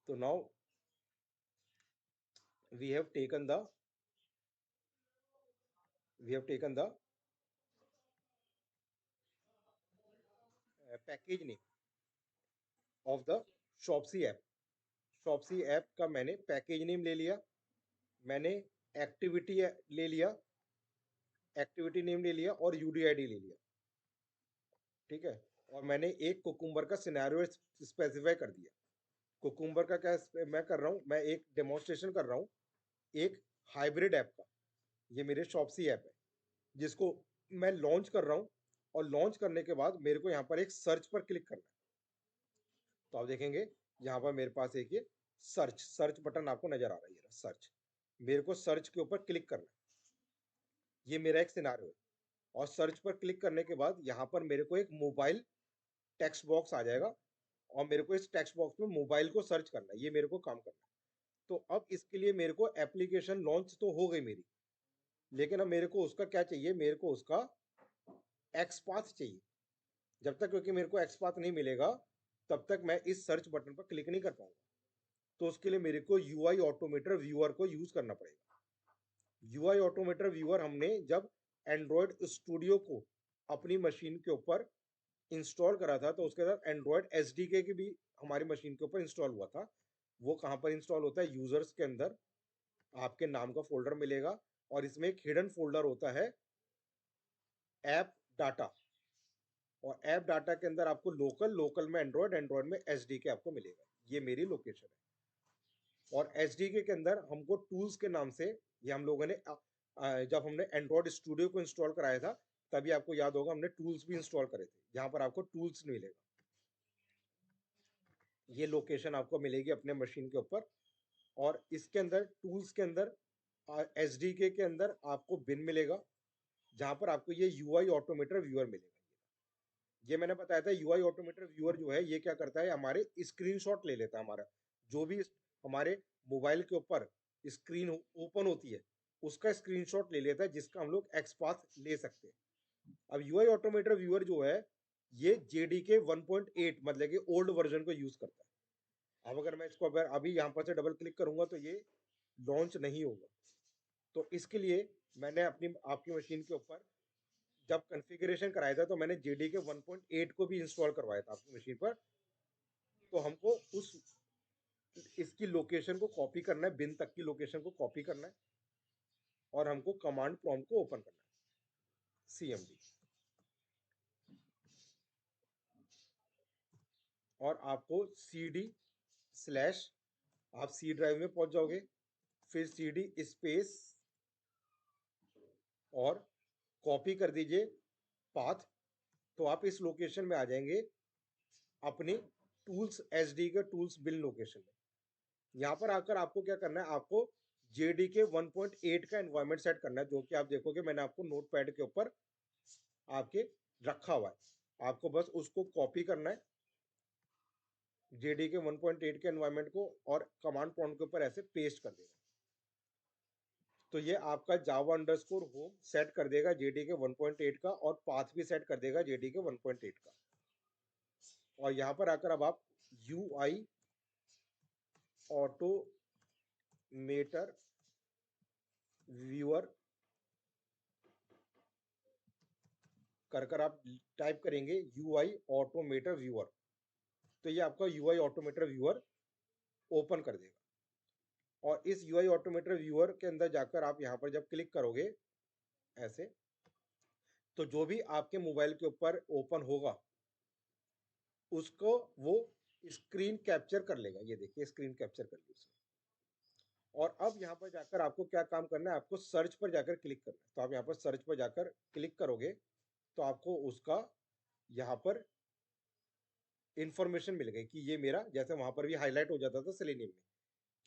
तो now we have taken the we have taken the package name of the Shopsy app. Shopsy app का मैंने package name ले लिया, मैंने activity ले लिया, एक्टिविटी नेम ले लिया और यूडीआईडी ले लिया, ठीक है। और मैंने एक कुकुम्बर का सिनेरियो स्पेसिफाई कर दिया। कुकुम्बर का क्या मैं कर रहा हूँ, मैं एक डेमोन्स्ट्रेशन कर रहा हूँ एक हाइब्रिड ऐप का। ये मेरे शॉप्सी ऐप है जिसको मैं लॉन्च कर रहा हूँ, और लॉन्च करने के बाद मेरे को यहाँ पर एक सर्च पर क्लिक करना है। तो आप देखेंगे यहाँ पर मेरे पास एक ये सर्च सर्च बटन आपको नजर आ रहा है, ये सर्च। मेरे को सर्च के ऊपर क्लिक करना है, ये मेरा एक सिनारियो है। और सर्च पर क्लिक करने के बाद यहाँ पर मेरे को एक मोबाइल टेक्स्ट बॉक्स आ जाएगा, और मेरे को इस टेक्स्ट बॉक्स में मोबाइल को सर्च करना है, ये मेरे को काम करना है। तो अब इसके लिए मेरे को एप्लीकेशन लॉन्च तो हो गई मेरी, लेकिन अब मेरे को उसका क्या चाहिए, मेरे को उसका एक्सपाथ चाहिए। जब तक क्योंकि मेरे को एक्सपाथ नहीं मिलेगा तब तक मैं इस सर्च बटन पर क्लिक नहीं कर पाऊंगा। तो उसके लिए मेरे को यूआई ऑटोमेटर व्यूअर को यूज करना पड़ेगा। यूआई ऑटोमेटर व्यूअर हमने जब एंड्रॉयड स्टूडियो को अपनी मशीन के ऊपर इंस्टॉल करा था, तो उसके साथ एंड्रॉयड एसडीके की भी हमारी मशीन के ऊपर इंस्टॉल हुआ था। वो कहाँ पर इंस्टॉल होता है, यूजर्स के अंदर आपके नाम का फोल्डर मिलेगा, और इसमें एक हिडन फोल्डर होता है ऐप डाटा। और ऐप डाटा के अंदर आपको लोकल लोकल में एंड्रॉयड, एंड्रॉयड में एसडीके आपको मिलेगा। ये मेरी लोकेशन है। और एसडीके के अंदर हमको टूल्स के नाम से, ये हम लोगों ने जब हमने एंड्रॉयड स्टूडियो को इंस्टॉल कराया था तभी आपको याद होगा हमने टूल्स भी इंस्टॉल करे थे। यहाँ पर आपको टूल्स मिलेगा, ये लोकेशन आपको मिलेगी अपने मशीन के ऊपर। और इसके अंदर टूल्स के अंदर एसडीके के अंदर आपको बिन मिलेगा, जहां पर आपको ये यूआई ऑटोमेटर व्यूअर मिलेगा। ये मैंने बताया था यूआई ऑटोमेटर व्यूअर जो है ये क्या करता है, हमारे स्क्रीनशॉट ले लेता है। हमारा जो भी हमारे मोबाइल के ऊपर स्क्रीन ओपन होती है उसका स्क्रीनशॉट ले लेता है, जिसका हम लोग एक्सपाथ ले सकते हैं। अब यूआई ऑटोमेटर व्यूअर जो है ये जेडीके 1.8 मतलब कि ओल्ड वर्जन को यूज करता है। अब अगर मैं इसको अगर अभी यहाँ पर से डबल क्लिक करूंगा तो ये लॉन्च नहीं होगा। तो इसके लिए मैंने अपनी आपकी मशीन के ऊपर जब कॉन्फ़िगरेशन कराया था तो मैंने जेडीके 1.8 को भी इंस्टॉल करवाया था आपकी मशीन पर। तो हमको उस इसकी लोकेशन को कॉपी करना है, बिन तक की लोकेशन को कॉपी करना है, और हमको कमांड प्रॉम्प्ट को ओपन करना है, सीएमडी। और आपको सीडी स्लैश, आप सी ड्राइव में पहुंच जाओगे, फिर सीडी स्पेस और कॉपी कर दीजिए पाथ। तो आप इस लोकेशन में आ जाएंगे अपने टूल्स एसडी के टूल्स बिल लोकेशन में। यहाँ पर आकर आपको क्या करना है, आपको जेडीके 1.8 का एनवायरमेंट सेट करना है, जो कि आप देखोगे मैंने आपको नोट पैड के ऊपर आपके रखा हुआ है। आपको बस उसको कॉपी करना है जेडीके 1.8 के एनवायरमेंट को, और कमांड प्रॉम्प्ट के ऊपर ऐसे पेस्ट कर देगा। तो ये आपका जावा अंडरस्कोर होम सेट कर देगा जेडीके 1.8 का, और पाथ भी सेट कर देगा जेडीके 1.8 का। और यहाँ पर आकर अब आप यूआई ऑटोमेटर व्यूअर कर आप टाइप करेंगे यूआई ऑटोमेटर व्यूअर, तो ये आपका यूआई ऑटोमेटर व्यूअर ओपन कर देगा। और इस यूआई ऑटोमेटर व्यूअर के अंदर जाकर आप यहाँ पर जब क्लिक करोगे ऐसे, तो जो भी आपके मोबाइल के ऊपर ओपन होगा उसको वो स्क्रीन कैप्चर कर लेगा। ये देखिए स्क्रीन कैप्चर कर ली उसने। और अब यहाँ पर जाकर आपको क्या काम करना है, आपको सर्च पर जाकर क्लिक करना है। तो आप यहाँ पर सर्च पर जाकर क्लिक करोगे तो आपको उसका यहाँ पर इंफॉर्मेशन मिल गई कि ये मेरा, जैसे वहां पर भी हाईलाइट हो जाता था सेलेनियम में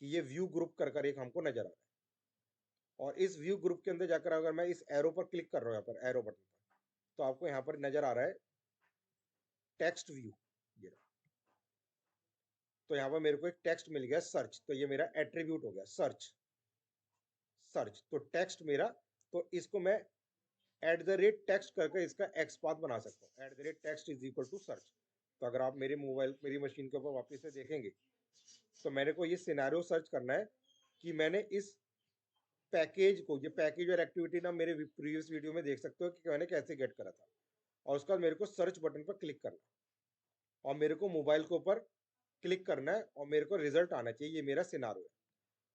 कि ये व्यू ग्रुप कर एक हमको नजर आ रहा है। और इस व्यू ग्रुप के अंदर जाकर अगर मैं इस एरो पर क्लिक कर रहा हूँ, यहाँ पर एरो बटन पर, तो आपको यहाँ पर नजर आ रहा है टेक्स्ट व्यू। ये रहा। तो यहाँ पर मेरे को एक टेक्स्ट मिल गया सर्च, तो ये मेरा एट्रीब्यूट हो गया सर्च। सर्च तो टेक्स्ट मेरा, तो इसको मैं एट द रेट टेक्स्ट करके इसका एक्सपाथ बना सकता हूँ, at the rate text is equal to search. तो अगर आप मेरे मोबाइल मेरी मशीन के ऊपर वापस से देखेंगे तो मेरे को ये सिनेरियो सर्च करना है कि मैंने इस पैकेज को, ये पैकेज और एक्टिविटी ना मेरे प्रीवियस वीडियो में देख सकते हो कि मैंने कैसे गेट करा था। और उसके बाद मेरे को सर्च बटन पर क्लिक करना है और मेरे को मोबाइल के ऊपर क्लिक करना है और मेरे को रिजल्ट आना चाहिए। ये मेरा सिनारो है,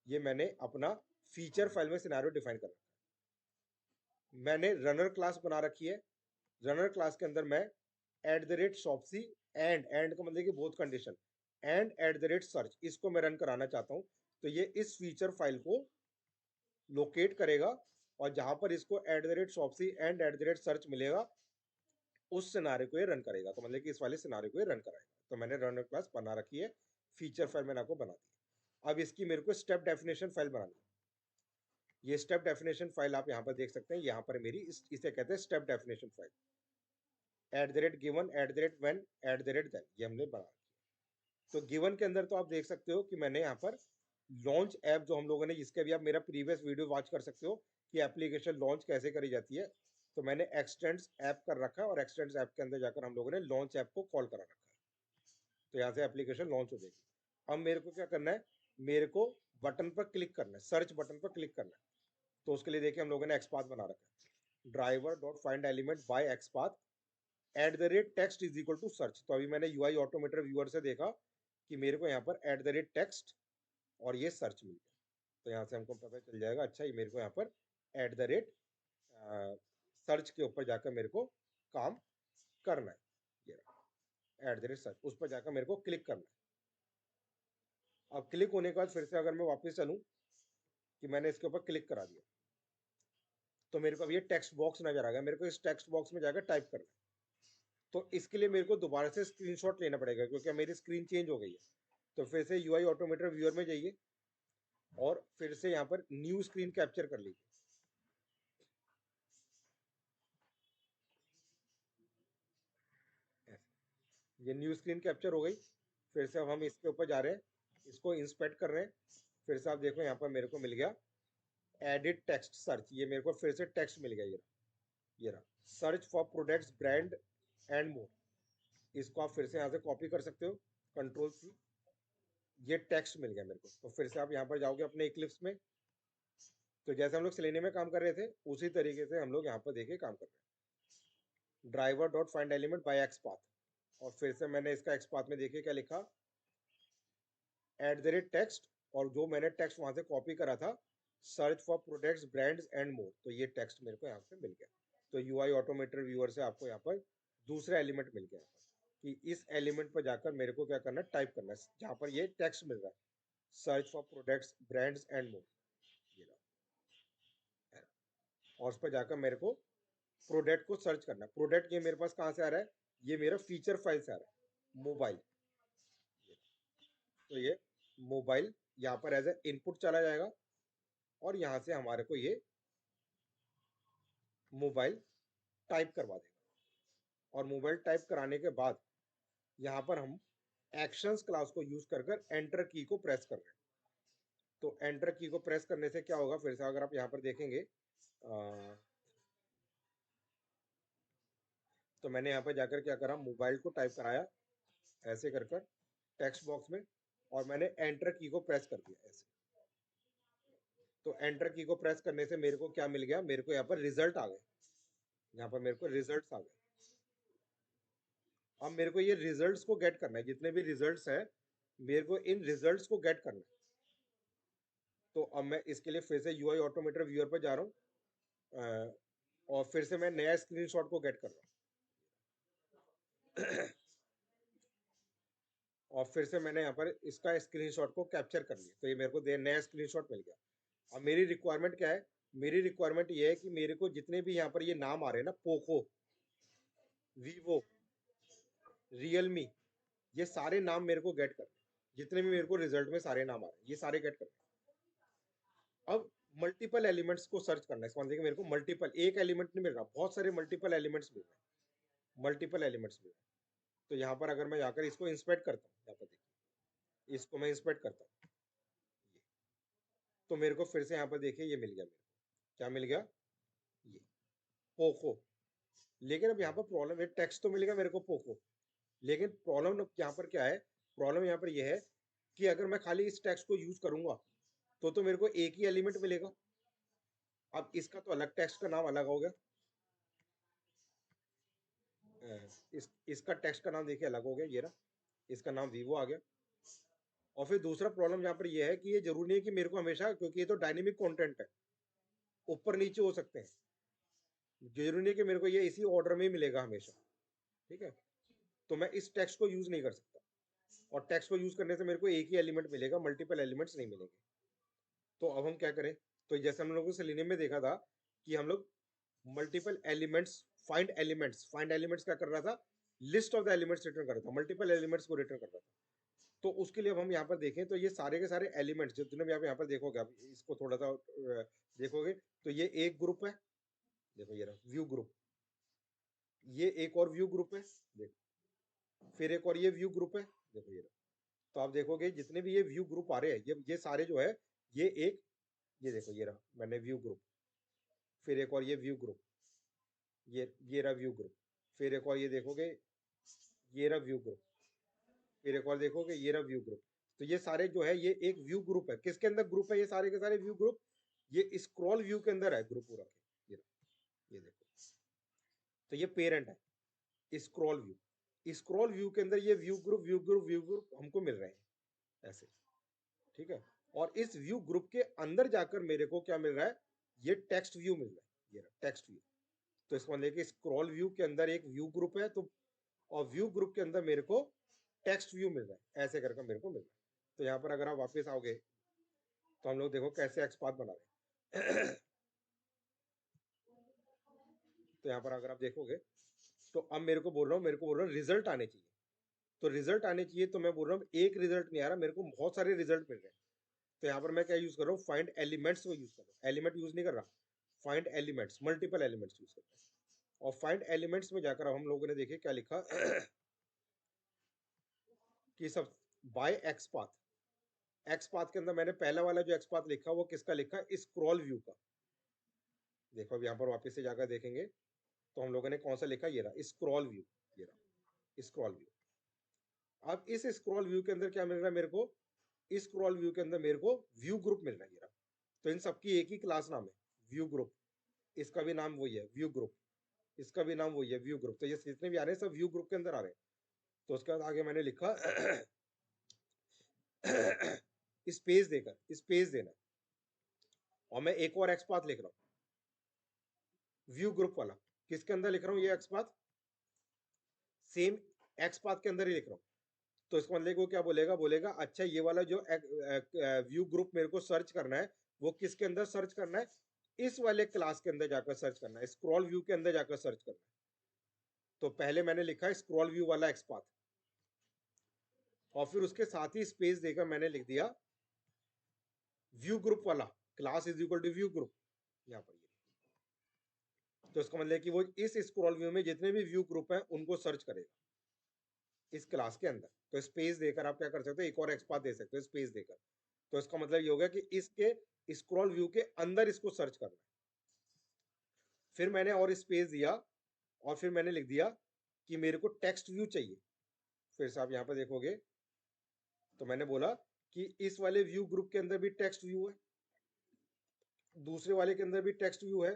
ये मैंने अपना फीचर फाइल में सिनारो डिफाइन कर रखा है। मैंने रनर क्लास बना रखी है। रनर क्लास के अंदर मैं @shopsy एंड का मतलब कि बोथ कंडीशन एंड @सर्च इसको मैं रन कराना चाहता हूँ। तो ये इस फीचर फाइल को लोकेट करेगा और जहां पर इसको @shopsy एंड @सर्च मिलेगा उस सिनारे को ये रन करेगा। तो मतलब कि इस वाले सिनारे को ये रन कराएगा। तो मैंने रनर क्लास बना रखी है, फीचर फाइल मैंने आपको बना दी। अब इसकी मेरे को स्टेप डेफिनेशन फाइल बनानी है। ये स्टेप डेफिनेशन फाइल आप यहाँ पर देख सकते हैं। यहाँ पर मेरी इसे कहते हैं step definition file. @given @when @then ये हमने बना रखी है। तो गिवन के अंदर तो आप देख सकते हो कि मैंने यहाँ पर लॉन्च ऐप जो हम लोगों ने, जिसके भी आप मेरा प्रीवियस वीडियो वॉच कर सकते हो कि एप्लीकेशन लॉन्च कैसे करी जाती है। तो मैंने एक्सटेंड्स ऐप कर रखा है और एक्सटेंड्स ऐप के अंदर जाकर हम लोगों ने लॉन्च ऐप को कॉल करा रखा है। तो यहाँ से एप्लीकेशन लॉन्च हो जाएगी। अब मेरे को क्या करना है, मेरे को बटन पर क्लिक करना है, सर्च बटन पर क्लिक करना है। तो उसके लिए देखिए हम लोगों ने एक्सपाथ बना रखा है, driver dot find element by XPath @text is equal to search. तो अभी मैंने यूआई ऑटोमेटर व्यूअर से देखा कि मेरे को यहाँ पर @text और ये सर्च मिल गया। तो यहाँ से हमको पता चल जाएगा, अच्छा ये मेरे को यहाँ पर सर्च के ऊपर जाकर मेरे को काम करना है। ये @सर्च उस पर जाकर मेरे को क्लिक करना है। अब क्लिक होने के बाद फिर से अगर मैं वापस चलूँ कि मैंने इसके ऊपर क्लिक करा दिया तो मेरे को अब ये टेक्स्ट बॉक्स नजर आ गया। मेरे को इस टेक्स्ट बॉक्स में जाकर टाइप करना है। तो इसके लिए मेरे को दोबारा से स्क्रीनशॉट लेना पड़ेगा क्योंकि मेरी स्क्रीन चेंज हो गई है। तो फिर से यूआई ऑटोमेटर व्यूअर में जाइए और फिर से यहाँ पर न्यू स्क्रीन कैप्चर कर लीजिए। ये न्यू स्क्रीन कैप्चर हो गई। फिर से अब हम इसके ऊपर जा रहे हैं, इसको इंस्पेक्ट कर रहे हैं। फिर से आप देखो यहाँ पर मेरे को मिल गया एडिट टेक्स्ट सर्च। ये मेरे को फिर से टेक्स्ट मिल गया। ये रहा search for products brand and more. इसको आप फिर से यहाँ से कॉपी कर सकते हो, कंट्रोल C। ये टेक्स्ट मिल गया मेरे को। तो फिर से आप यहाँ पर जाओगे अपने इक्लिप्स में। तो जैसे हम लोग सेलेनियम में काम कर रहे थे उसी तरीके से हम लोग यहाँ पर देखिए काम कर रहे हैं, driver dot find element by XPath. और फिर से मैंने इसका एक्सपाथ में देखिए क्या लिखा, @text और जो मैंने टेक्स्ट वहां से कॉपी करा था, search for products brands and more. तो ये टेक्स्ट मेरे को यहाँ से मिल गया। तो यूआई ऑटोमेटर व्यूअर से आपको यहाँ पर दूसरा एलिमेंट मिल गया कि इस एलिमेंट पर जाकर मेरे को क्या करना है, टाइप करना है जहां पर ये टेक्स्ट मिल रहा है, search for products brands and more. ये रहा। और उस पर जाकर मेरे को प्रोडक्ट को सर्च करना है। प्रोडक्ट ये मेरे पास कहाँ से आ रहा है, ये मेरा फीचर फाइल से आ रहा है, मोबाइल। तो ये मोबाइल यहाँ पर एज ए इनपुट चला जाएगा और यहाँ से हमारे को ये मोबाइल टाइप करवा देगा। और मोबाइल टाइप कराने के बाद यहाँ पर हम एक्शंस क्लास को यूज कर एंटर की को प्रेस कर रहे हैं। तो एंटर की को प्रेस करने से क्या होगा, फिर से अगर आप यहाँ पर देखेंगे तो मैंने यहाँ पर जाकर क्या करा, मोबाइल को टाइप कराया ऐसे कर कर टेक्स्ट बॉक्स में और मैंने एंटर की को प्रेस कर दिया ऐसे। तो एंटर की को प्रेस करने से मेरे को क्या मिल गया, मेरे को यहाँ पर रिजल्ट आ गए। यहाँ पर मेरे को रिजल्ट्स आ गए। अब मेरे को ये रिजल्ट्स को गेट करना है, जितने भी रिजल्ट्स है मेरे को इन रिजल्ट्स को गेट करना है। तो अब मैं इसके लिए फिर से यूआई ऑटोमेटर व्यूअर पर जा रहा हूँ और फिर से मैं नया स्क्रीनशॉट को गेट कर रहा हूँ। और फिर से मैंने यहाँ पर इसका स्क्रीनशॉट को कैप्चर कर लिया। तो ये मेरे को नया स्क्रीनशॉट मिल गया। अब मेरी रिक्वायरमेंट क्या है, मेरी रिक्वायरमेंट ये है कि मेरे को जितने भी यहाँ पर ये नाम आ रहे हैं ना, पोको, वीवो, रियलमी, ये सारे नाम मेरे को गेट करने। जितने भी मेरे को रिजल्ट में सारे नाम आ रहे हैं ये सारे गेट करने। अब मल्टीपल एलिमेंट्स को सर्च करना है। इसका मतलब मेरे को मल्टीपल, एक एलिमेंट नहीं मिल रहा, बहुत सारे मल्टीपल एलिमेंट्स मिल रहे हैं, मल्टीपल एलिमेंट्स मिल रहे हैं। तो यहाँ पर अगर मैं जाकर इसको इंस्पेक्ट करता हूँ, यहाँ पर देखिए इसको मैं इंस्पेक्ट करता हूँ, तो मेरे को फिर से यहाँ पर देखिए ये मिल गया। मेरे को क्या मिल गया, ये पोको। लेकिन अब यहाँ पर प्रॉब्लम है, टेक्स्ट तो मिल गया मेरे को पोको, लेकिन प्रॉब्लम यहाँ पर क्या है, प्रॉब्लम यहाँ पर यह है कि अगर मैं खाली इस टेक्स्ट को यूज करूंगा तो मेरे को एक ही एलिमेंट मिलेगा। अब इसका तो अलग टेक्स्ट का नाम अलग हो गया, इसका टेक्स्ट का नाम देखिए अलग हो गया, ये रहा, इसका नाम वीवो आ गया। और फिर दूसरा प्रॉब्लम यहाँ पर ये है कि ये जरूरी नहीं है कि मेरे को हमेशा, क्योंकि ये तो डायनेमिक कंटेंट है, ऊपर नीचे हो सकते हैं, जरूरी नहीं है कि मेरे को ये इसी ऑर्डर में ही मिलेगा हमेशा। ठीक है, तो मैं इस टेक्स्ट को यूज नहीं कर सकता, और टेक्स्ट को यूज करने से मेरे को एक ही एलिमेंट मिलेगा, मल्टीपल एलिमेंट्स नहीं मिलेंगे। तो अब हम क्या करें? तो जैसे हम लोगों ने सेलेनियम में देखा था कि हम लोग मल्टीपल एलिमेंट्स, फाइंड एलिमेंट्स क्या कर रहा था, list of the elements return कर रहा था, मल्टीपल एलिमेंट्स को रिटर्न कर रहा था। तो उसके लिए अब हम यहाँ पर देखें तो ये सारे के सारे एलिमेंट्स जितने भी आप यहाँ पर देखोगे, आप इसको थोड़ा सा देखोगे तो ये एक ग्रुप है, देखो ये रहा व्यू ग्रुप, ये एक और व्यू ग्रुप है, देखो फिर एक और ये व्यू ग्रुप है, देखो ये रहा। तो आप देखोगे जितने भी ये व्यू ग्रुप आ रहे हैं, ये सारे जो है, ये एक, ये देखो ये रहा मैंने व्यू ग्रुप, फिर एक और ये व्यू ग्रुप, ये रहा व्यू ग्रुप, फिर एक और ये देखोगे, ये रहा व्यू ग्रुप, फिर एक और देखोगे ये रहा व्यू ग्रुप। तो ये सारे जो है ये एक व्यू ग्रुप है। किसके अंदर ग्रुप है? ये सारे के सारे व्यू ग्रुप ये स्क्रॉल व्यू के अंदर है ग्रुप पूरा के, ये देखो, तो ये पेरेंट है स्क्रॉल व्यू, स्क्रॉल व्यू के अंदर ये view group view group view group हमको मिल रहे हैं ऐसे। ठीक है, और इस व्यू ग्रुप के अंदर जाकर मेरे को क्या मिल रहा है, ये टेक्स्ट व्यू मिल रहा है, ये टेक्स्ट व्यू। तो इसको लेके स्क्रॉल व्यू के अंदर एक व्यू ग्रुप है, तो और व्यू ग्रुप के अंदर मेरे को टेक्स्ट व्यू मिल रहा है, ऐसे करके मेरे को मिल रहा है। तो यहाँ पर अगर आप वापस आओगे तो हम लोग देखो कैसे एक्सपाथ बना रहे हैं। तो यहाँ पर अगर आप देखोगे तो अब मेरे को बोल रहा हूँ, रिजल्ट आने चाहिए। तो रिजल्ट आने चाहिए, तो मैं बोल रहा हूँ एक रिजल्ट नहीं आ रहा, मेरे को बहुत सारे रिजल्ट मिल रहे हैं। तो यहाँ पर मैं क्या यूज कर रहा हूँ, फाइंड एलिमेंट्स को यूज कर रहा हूँ, एलिमेंट यूज नहीं कर रहा, find elements, multiple elements use कर रहा हूँ। और फाइंड एलिमेंट्स में जाकर हम लोगों ने देखे क्या लिखा कि सब by XPath, XPath के अंदर मैंने पहला वाला जो एक्स पाथ लिखा वो किसका लिखा, स्क्रॉल व्यू का। देखो अब यहाँ पर वापस से जाकर देखेंगे तो हम लोगों ने कौन सा लिखा, ये रहा स्क्रॉल व्यू, ये रहा स्क्रॉल व्यू। अब इस स्क्रॉल व्यू के अंदर क्या मिल रहा है मेरे को, इस स्क्रॉल व्यू के अंदर मेरे को व्यू ग्रुप मिल रहा है, ये रहा। तो इन सबकी एक ही क्लास नाम है व्यू ग्रुप, इसका भी नाम वही है व्यू ग्रुप, इसका भी नाम वही है व्यू ग्रुप। तो ये जितने भी आ रहे हैं सब व्यू ग्रुप के अंदर आ रहे हैं। तो उसके बाद आगे मैंने लिखा स्पेस देकर, स्पेस देना, और मैं एक और एक्स पाथ लिख रहा हूँ व्यू ग्रुप वाला, किसके अंदर लिख रहा हूँ, ये x path same x path के अंदर ही लिख रहा हूँ। तो इसको मतलब वो क्या बोलेगा, बोलेगा अच्छा ये वाला जो व्यू ग्रुप मेरे को सर्च करना है वो किसके अंदर सर्च करना है, इस वाले क्लास के अंदर जाकर सर्च करना है, स्क्रॉल व्यू के अंदर जाकर सर्च करना है। तो पहले मैंने लिखा है स्क्रॉल व्यू वाला एक्स पाथ, और फिर उसके साथ ही स्पेस देकर मैंने लिख दिया व्यू ग्रुप वाला, class is equal to view group, यहाँ पर ये। तो इसका मतलब कि वो इस स्क्रॉल व्यू में जितने भी व्यू ग्रुप हैं उनको सर्च करेगा इस क्लास के अंदर। तो स्पेस देकर आप क्या कर सकते हो, एक और एक्सपाथ दे सकते हो स्पेस देकर। तो इसका मतलब ये होगा कि इसके स्क्रॉल व्यू के अंदर इसको सर्च करना है। फिर मैंने और स्पेस दिया, और फिर मैंने लिख दिया कि मेरे को टेक्स्ट व्यू चाहिए। फिर से आप यहाँ पर देखोगे तो मैंने बोला कि इस वाले व्यू ग्रुप के अंदर भी टेक्स्ट व्यू है, दूसरे वाले के अंदर भी टेक्स्ट व्यू है,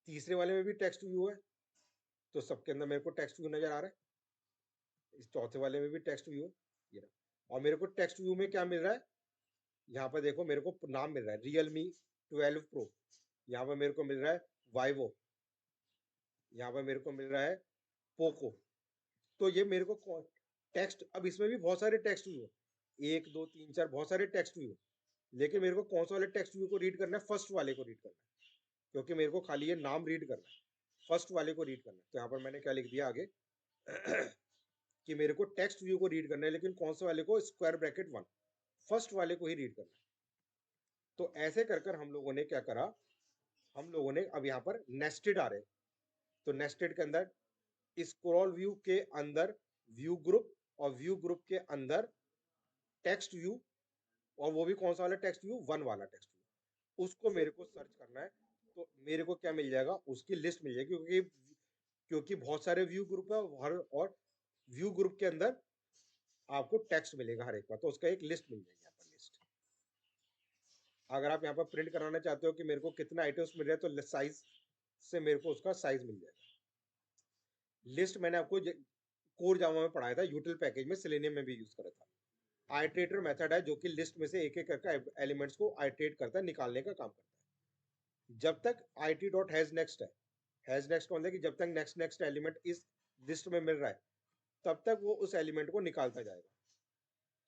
तीसरे वाले में भी टेक्स्ट व्यू है। तो सबके अंदर मेरे को टेक्स्ट व्यू नजर आ रहा है, इस चौथे वाले में भी टेक्स्ट व्यू है, ये रहा। और मेरे को टेक्स्ट व्यू में क्या मिल रहा है, यहाँ पर देखो मेरे को नाम मिल रहा है Realme 12 Pro, यहाँ पर मेरे को मिल रहा है Vivo, यहाँ पर मेरे को मिल रहा है पोको। तो ये मेरे को टेक्स्ट, अब इसमें भी बहुत सारे टेक्स्ट व्यू है, एक दो तीन चार बहुत सारे टेक्स्ट व्यू, लेकिन मेरे को कौन सा वाले टेक्स्ट व्यू को रीड करना है, फर्स्ट वाले को रीड करना है, क्योंकि मेरे को खाली ये नाम रीड करना है, फर्स्ट वाले को रीड करना है। तो यहाँ पर मैंने क्या लिख दिया आगे कि मेरे को टेक्स्ट व्यू को रीड करना है, लेकिन कौन से वाले को, स्क्वायर ब्रैकेट वन, फर्स्ट वाले को ही रीड करना है। तो ऐसे कर कर हम लोगों ने क्या करा, हम लोगों ने अब यहाँ पर नेस्टेड आ रहे, तो नेस्टेड के अंदर स्क्रॉल व्यू के अंदर व्यू ग्रुप, और व्यू ग्रुप के अंदर टेक्स्ट व्यू, और वो भी कौन सा वाला टेक्स्ट व्यू, वन वाला टेक्स्ट व्यू, उसको मेरे को सर्च करना है। तो मेरे को क्या मिल जाएगा, उसकी लिस्ट मिल जाएगी, क्योंकि बहुत सारे व्यू ग्रुप है, और व्यू ग्रुप के अंदर आपको टेक्स्ट मिलेगा हर एक बार, तो उसका एक लिस्ट मिल जाएगी, यहाँ पर लिस्ट। अगर आप यहाँ पर प्रिंट कराना चाहते हो कि मेरे को कितना आइटम्स मिल रहा है, तो साइज से मेरे को उसका साइज मिल जाएगा। लिस्ट मैंने आपको कोर जावा में पढ़ाया था, यूटिल पैकेज में सेलेनियम में भी यूज करा था। आइटरेटर मेथड है जो कि लिस्ट में से एक एक करके एलिमेंट्स को आइटरेट करता है, निकालने का काम करता है। जब तक it डॉट हैज नेक्स्ट है, हैज नेक्स्ट का मतलब कि जब तक नेक्स्ट नेक्स्ट एलिमेंट इस लिस्ट में मिल रहा है, तब तक वो उस एलिमेंट को निकालता जाएगा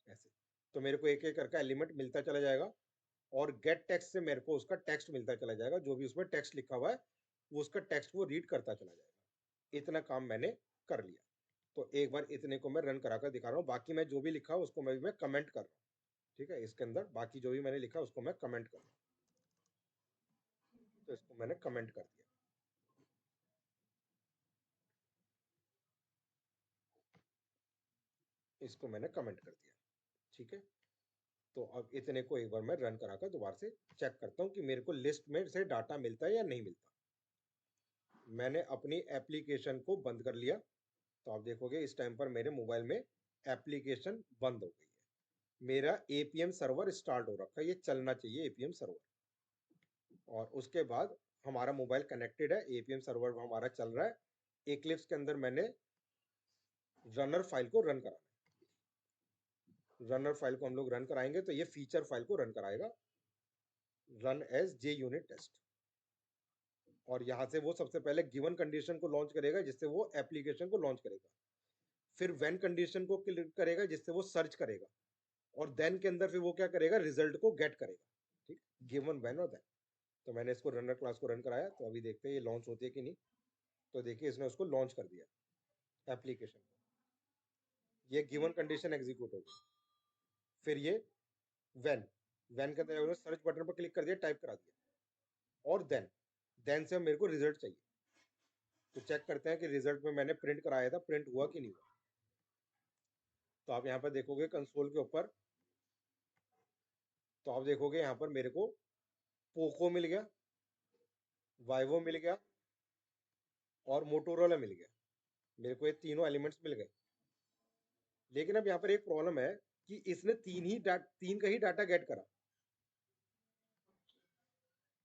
ऐसे। तो मेरे को एक एक करके एलिमेंट मिलता चला जाएगा, और गेट टेक्स्ट से मेरे को उसका टेक्स्ट मिलता चला जाएगा, जो भी उसमें टेक्स्ट लिखा हुआ है वो उसका टेक्स्ट वो रीड करता चला जाएगा। इतना काम मैंने कर लिया। तो एक बार इतने को मैं रन करा कर दिखा रहा हूँ, बाकी मैं जो भी लिखा उसको मैं कमेंट कर रहा हूँ। ठीक है, इसके अंदर बाकी जो भी मैंने लिखा उसको मैं कमेंट कर रहा हूँ। तो इसको मैंने कमेंट कर दिया। इसको मैंने कमेंट कर दिया। ठीक है, तो अब इतने को एक बार मैं रन करा कर दोबारा से चेक करता हूँ कि मेरे को लिस्ट में से डाटा मिलता है या नहीं मिलता। मैंने अपनी एप्लीकेशन को बंद कर लिया, तो आप देखोगे इस टाइम पर मेरे मोबाइल में एप्लीकेशन बंद हो गई है। मेरा एपीएम सर्वर स्टार्ट हो रखा है, ये चलना चाहिए एपीएम सर्वर। और उसके बाद हमारा मोबाइल कनेक्टेड है, एपीएम सर्वर हमारा चल रहा है। एक्लिप्स के अंदर मैंने रनर फाइल को रन कराना है। रनर फाइल को हम लोग रन कराएंगे तो ये फीचर फाइल को रन कराएगा, रन एज जे यूनिट टेस्ट। और यहाँ से वो सबसे पहले गिवन कंडीशन को लॉन्च करेगा, जिससे वो एप्लीकेशन को लॉन्च करेगा। फिर व्हेन कंडीशन को क्लिक करेगा, जिससे वो सर्च करेगा। और देन के अंदर फिर वो क्या करेगा, रिजल्ट को गेट करेगा। ठीक, गिवन व्हेन और देन। तो मैंने इसको रनर क्लास को रन कराया, तो अभी देखते हैं ये लॉन्च होती है कि नहीं। तो देखिए इसने उसको लॉन्च कर दिया एप्लीकेशन को। ये गिवन कंडीशन एग्जीक्यूट हो गई। फिर ये व्हेन, व्हेन के अंदर सर्च बटन पर क्लिक कर दिया, टाइप करा दिया। और देन से मेरे को रिजल्ट चाहिए। तो चेक करते हैं कि रिजल्ट में मैंने प्रिंट कराया था, प्रिंट हुआ कि नहीं हुआ। तो आप यहाँ पर देखोगे कंसोल के ऊपर, तो आप देखोगे यहाँ पर मेरे को पोको मिल गया, वाइवो मिल गया, और मोटोरोला मिल गया। मेरे को ये तीनों एलिमेंट्स मिल गए। लेकिन अब यहाँ पर एक प्रॉब्लम है कि इसने तीन का ही डाटा गेट करा,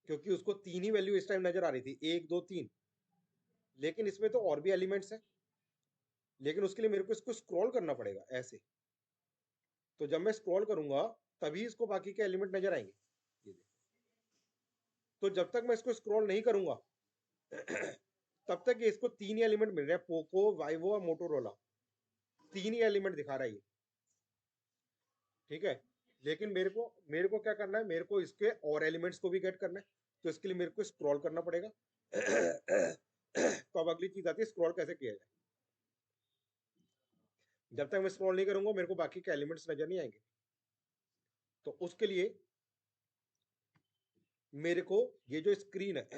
क्योंकि उसको तीन ही वैल्यू इस टाइम नजर आ रही थी, 1 2 3। लेकिन इसमें तो और भी एलिमेंट्स हैं, लेकिन उसके लिए मेरे को इसको स्क्रॉल करना पड़ेगा ऐसे। तो जब मैं स्क्रॉल करूंगा तभी इसको बाकी के एलिमेंट नजर आएंगे। ये देखो। तो जब तक मैं इसको स्क्रॉल नहीं करूंगा तब तक ये इसको तीन ही एलिमेंट मिल रहे हैं, पोको वाइवो और मोटोरोला। तीन ही एलिमेंट दिखा रहा है ये। ठीक है, लेकिन मेरे को क्या करना है, मेरे को इसके और एलिमेंट्स को भी गेट करना है। तो इसके लिए मेरे को स्क्रॉल करना पड़ेगा। तो अब अगली चीज आती है, स्क्रॉल कैसे किया जाए। जब तक मैं स्क्रॉल नहीं करूंगा मेरे को बाकी के एलिमेंट्स नजर नहीं आएंगे। तो उसके लिए मेरे को ये जो स्क्रीन है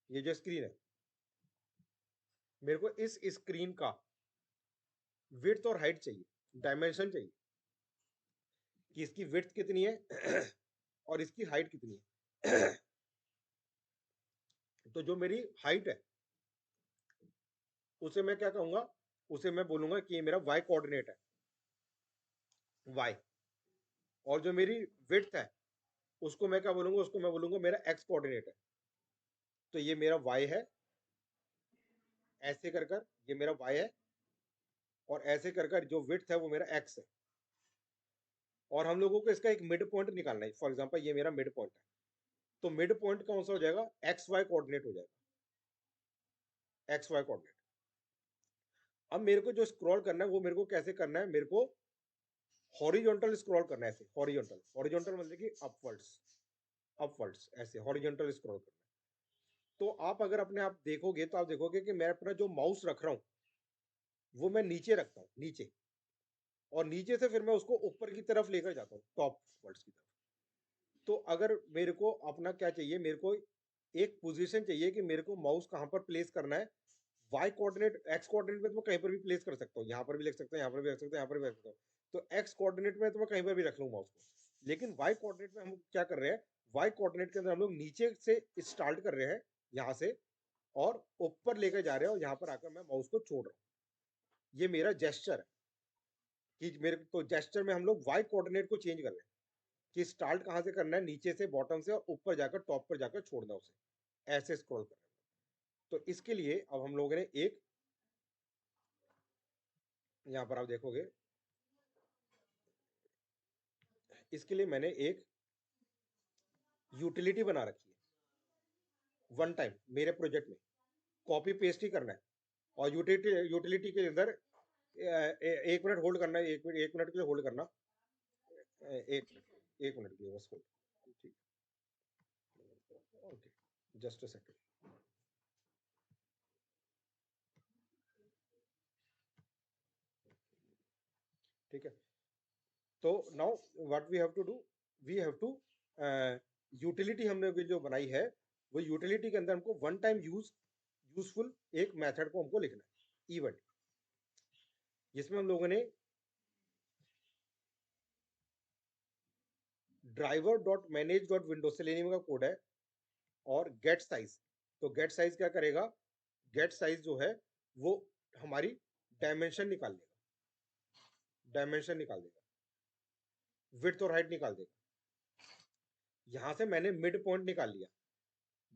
ये जो स्क्रीन है, मेरे को इस स्क्रीन का विड्थ और हाइट चाहिए, डायमेंशन चाहिए कि इसकी विड्थ कितनी है और इसकी हाइट कितनी है। तो जो मेरी हाइट है उसे मैं क्या कहूंगा, उसे मैं बोलूंगा कि ये मेरा वाई कोऑर्डिनेट है, वाई। और जो मेरी विड्थ है उसको मैं क्या बोलूंगा, उसको मैं बोलूंगा मेरा एक्स कोऑर्डिनेट है। तो ये मेरा वाई है, ऐसे कर कर ये मेरा वाई है, और ऐसे कर कर जो विड्थ है वो मेरा एक्स है। और हम लोगों को इसका एक मिड पॉइंट निकालना है। फॉर एग्जांपल ये मेरा मिड पॉइंट है, तो मिड पॉइंट कौन सा हो जाएगा, एक्स वाई कोऑर्डिनेट हो जाएगा, एक्स वाई कोऑर्डिनेट। अब मेरे को जो स्क्रॉल करना है वो मेरे को कैसे करना है, मेरे को हॉरिजॉन्टल स्क्रॉल करना है ऐसे। हॉरिजॉन्टल, हॉरिजॉन्टल मतलब कि अपवर्ड्स, अपवर्ड्स ऐसे हॉरिजॉन्टल स्क्रॉल करना है। तो आप अगर अपने आप देखोगे तो आप देखोगे कि मैं अपना जो माउस रख रहा हूं वो मैं नीचे रखता हूँ, नीचे। और नीचे से फिर मैं उसको ऊपर की तरफ लेकर जाता हूँ, टॉप वर्ड्स की तरफ। तो अगर मेरे को अपना क्या चाहिए, मेरे को एक पोजीशन चाहिए कि मेरे को माउस कहाँ पर प्लेस करना है। वाई कोऑर्डिनेट, एक्स कोऑर्डिनेट में तो मैं कहीं पर भी प्लेस कर सकता हूँ, यहाँ पर भी लिख सकता हूँ, यहाँ पर भी रख सकता हूँ, यहाँ पर भी रख सकता हूँ। तो एक्स कोऑर्डिनेट में तो मैं कहीं पर भी रख लूँ माउस को। लेकिन वाई कोऑर्डिनेट में हम क्या कर रहे हैं, वाई कोऑर्डिनेट के अंदर हम लोग नीचे से स्टार्ट कर रहे हैं, यहाँ से, और ऊपर लेकर जा रहे हैं, और यहाँ पर आकर मैं माउस को छोड़ रहा हूँ। ये मेरा जेस्चर है। कि मेरे तो जेस्चर में हम लोग वाई कोऑर्डिनेट को चेंज कर रहे हैं कि स्टार्ट कहाँ से करना है, नीचे से बॉटम से और ऊपर जाकर टॉप पर जाकर छोड़ना उसे, ऐसे स्क्रॉल कर रहे हैं। तो इसके लिए अब हम लोगों ने एक, यहाँ पर आप देखोगे, इसके लिए मैंने एक यूटिलिटी बना रखी है वन टाइम मेरे प्रोजेक्ट में, कॉपी पेस्ट ही करना है। और यूटिलिटी यूटिलिटी के अंदर 1 मिनट होल्ड करना है, 1 मिनट के लिए होल्ड करना, 1 मिनट के लिए बस होल्ड, ठीक, ओके, जस्ट अ सेकेंड। ठीक है, तो now what we have to do, we have to, utility हमने जो बनाई है, वो यूटिलिटी के अंदर हमको वन टाइम यूजफुल एक मेथड को हमको लिखना है, इवेंट, जिसमें हम लोगों ने driver dot manage dot window Selenium का कोड है, और गेट साइज, तो गेट साइज क्या करेगा, गेट साइज जो है वो हमारी डायमेंशन निकाल देगा, डायमेंशन निकाल देगा, विड्थ और हाइट निकाल देगा। यहां से मैंने मिड पॉइंट निकाल लिया,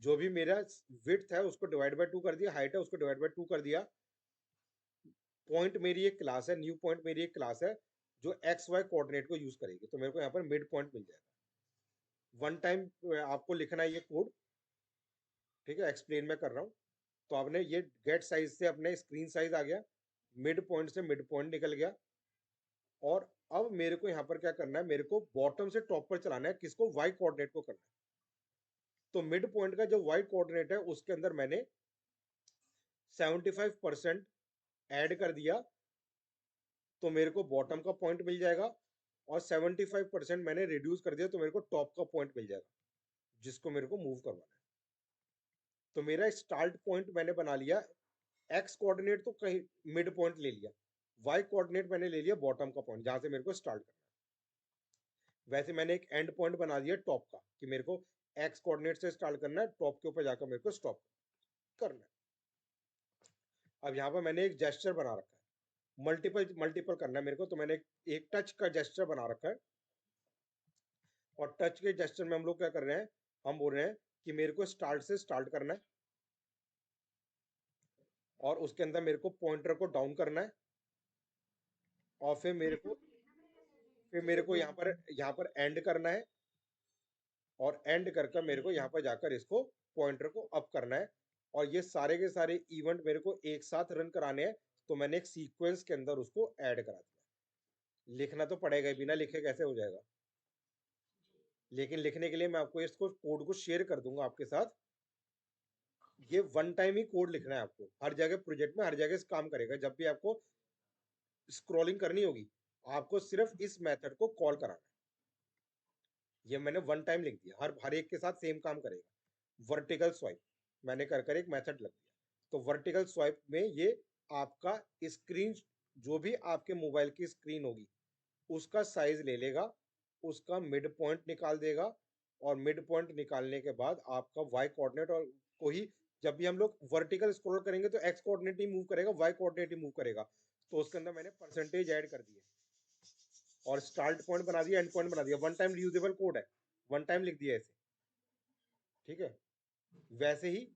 जो भी मेरा विड्थ है उसको डिवाइड बाय 2 कर दिया, हाइट है उसको डिवाइड बाय 2 कर दिया। पॉइंट मेरी एक क्लास है, न्यू पॉइंट मेरी एक क्लास है जो एक्स वाई कोऑर्डिनेट को यूज करेगी, तो मेरे को यहाँ पर मिड पॉइंट मिल जाएगा। वन टाइम आपको लिखना है ये कोड, ठीक है, एक्सप्लेन मैं कर रहा हूँ। तो आपने ये गेट साइज से अपने स्क्रीन साइज आ गया, मिड पॉइंट से मिड पॉइंट निकल गया, और अब मेरे को यहाँ पर क्या करना है, मेरे को बॉटम से टॉप पर चलाना है, किसको, वाई कोऑर्डिनेट को करना है। तो मिड पॉइंट का जो वाई कोऑर्डिनेट है उसके अंदर मैंने 75% ऐड कर दिया, तो मेरे को बॉटम का पॉइंट मिल जाएगा, और 75% मैंने रिड्यूस कर दिया, तो मेरे को टॉप का पॉइंट मिल जाएगा, जिसको मेरे को मूव करवाना है। तो मेरा स्टार्ट पॉइंट मैंने बना लिया, एक्स कोऑर्डिनेट तो कहीं मिड पॉइंट ले लिया, वाई कोऑर्डिनेट मैंने ले लिया बॉटम का पॉइंट, जहां से मेरे को स्टार्ट करना है। वैसे मैंने एक एंड पॉइंट बना दिया टॉप का, कि मेरे को एक्स कोऑर्डिनेट से स्टार्ट करना है, टॉप के ऊपर जाकर मेरे को स्टॉप करना है। अब यहाँ पर मैंने एक जेस्चर बना रखा है, मल्टीपल मल्टीपल करना है मेरे को, तो मैंने एक टच का जेस्चर बना रखा है। और टच के जेस्चर में हम लोग क्या कर रहे हैं, हम बोल रहे हैं कि मेरे को स्टार्ट से स्टार्ट करना है, और उसके अंदर मेरे को पॉइंटर को डाउन करना है, और फिर मेरे को यहाँ पर एंड करना है, और एंड करके मेरे को यहाँ पर जाकर इसको पॉइंटर को अप करना है। और ये सारे के सारे इवेंट मेरे को एक साथ रन कराने हैं, तो मैंने एक सीक्वेंस के अंदर उसको ऐड करा दिया। लिखना तो पड़ेगा ही, बिना लिखे कैसे हो जाएगा, लेकिन लिखने के लिए मैं आपको इसको कोड को शेयर कर दूंगा आपके साथ। ये वन टाइम ही कोड लिखना है आपको, हर जगह प्रोजेक्ट में हर जगह से काम करेगा, जब भी आपको स्क्रॉलिंग करनी होगी आपको सिर्फ इस मेथड को कॉल कराना है। ये मैंने वन टाइम लिख दिया, हर हर एक के साथ सेम काम करेगा। वर्टिकल स्वाइप मैंने कर कर एक मेथड लग दिया, तो वर्टिकल स्वाइप में ये आपका स्क्रीन, जो भी आपके मोबाइल की स्क्रीन होगी उसका साइज ले लेगा, उसका मिड पॉइंट निकाल देगा, और मिड पॉइंट निकालने के बाद आपका वाई कोऑर्डिनेट और को ही, जब भी हम लोग वर्टिकल स्क्रॉल करेंगे तो एक्स कोऑर्डिनेट ही मूव करेगा, वाई कोऑर्डिनेट ही मूव करेगा। तो उसके अंदर मैंने परसेंटेज ऐड कर दिए, और स्टार्ट पॉइंट बना दिया, एंड पॉइंट बना दिया, वन टाइम रीयूजेबल कोड है, वन टाइम लिख दिया ऐसे, ठीक है। वैसे ही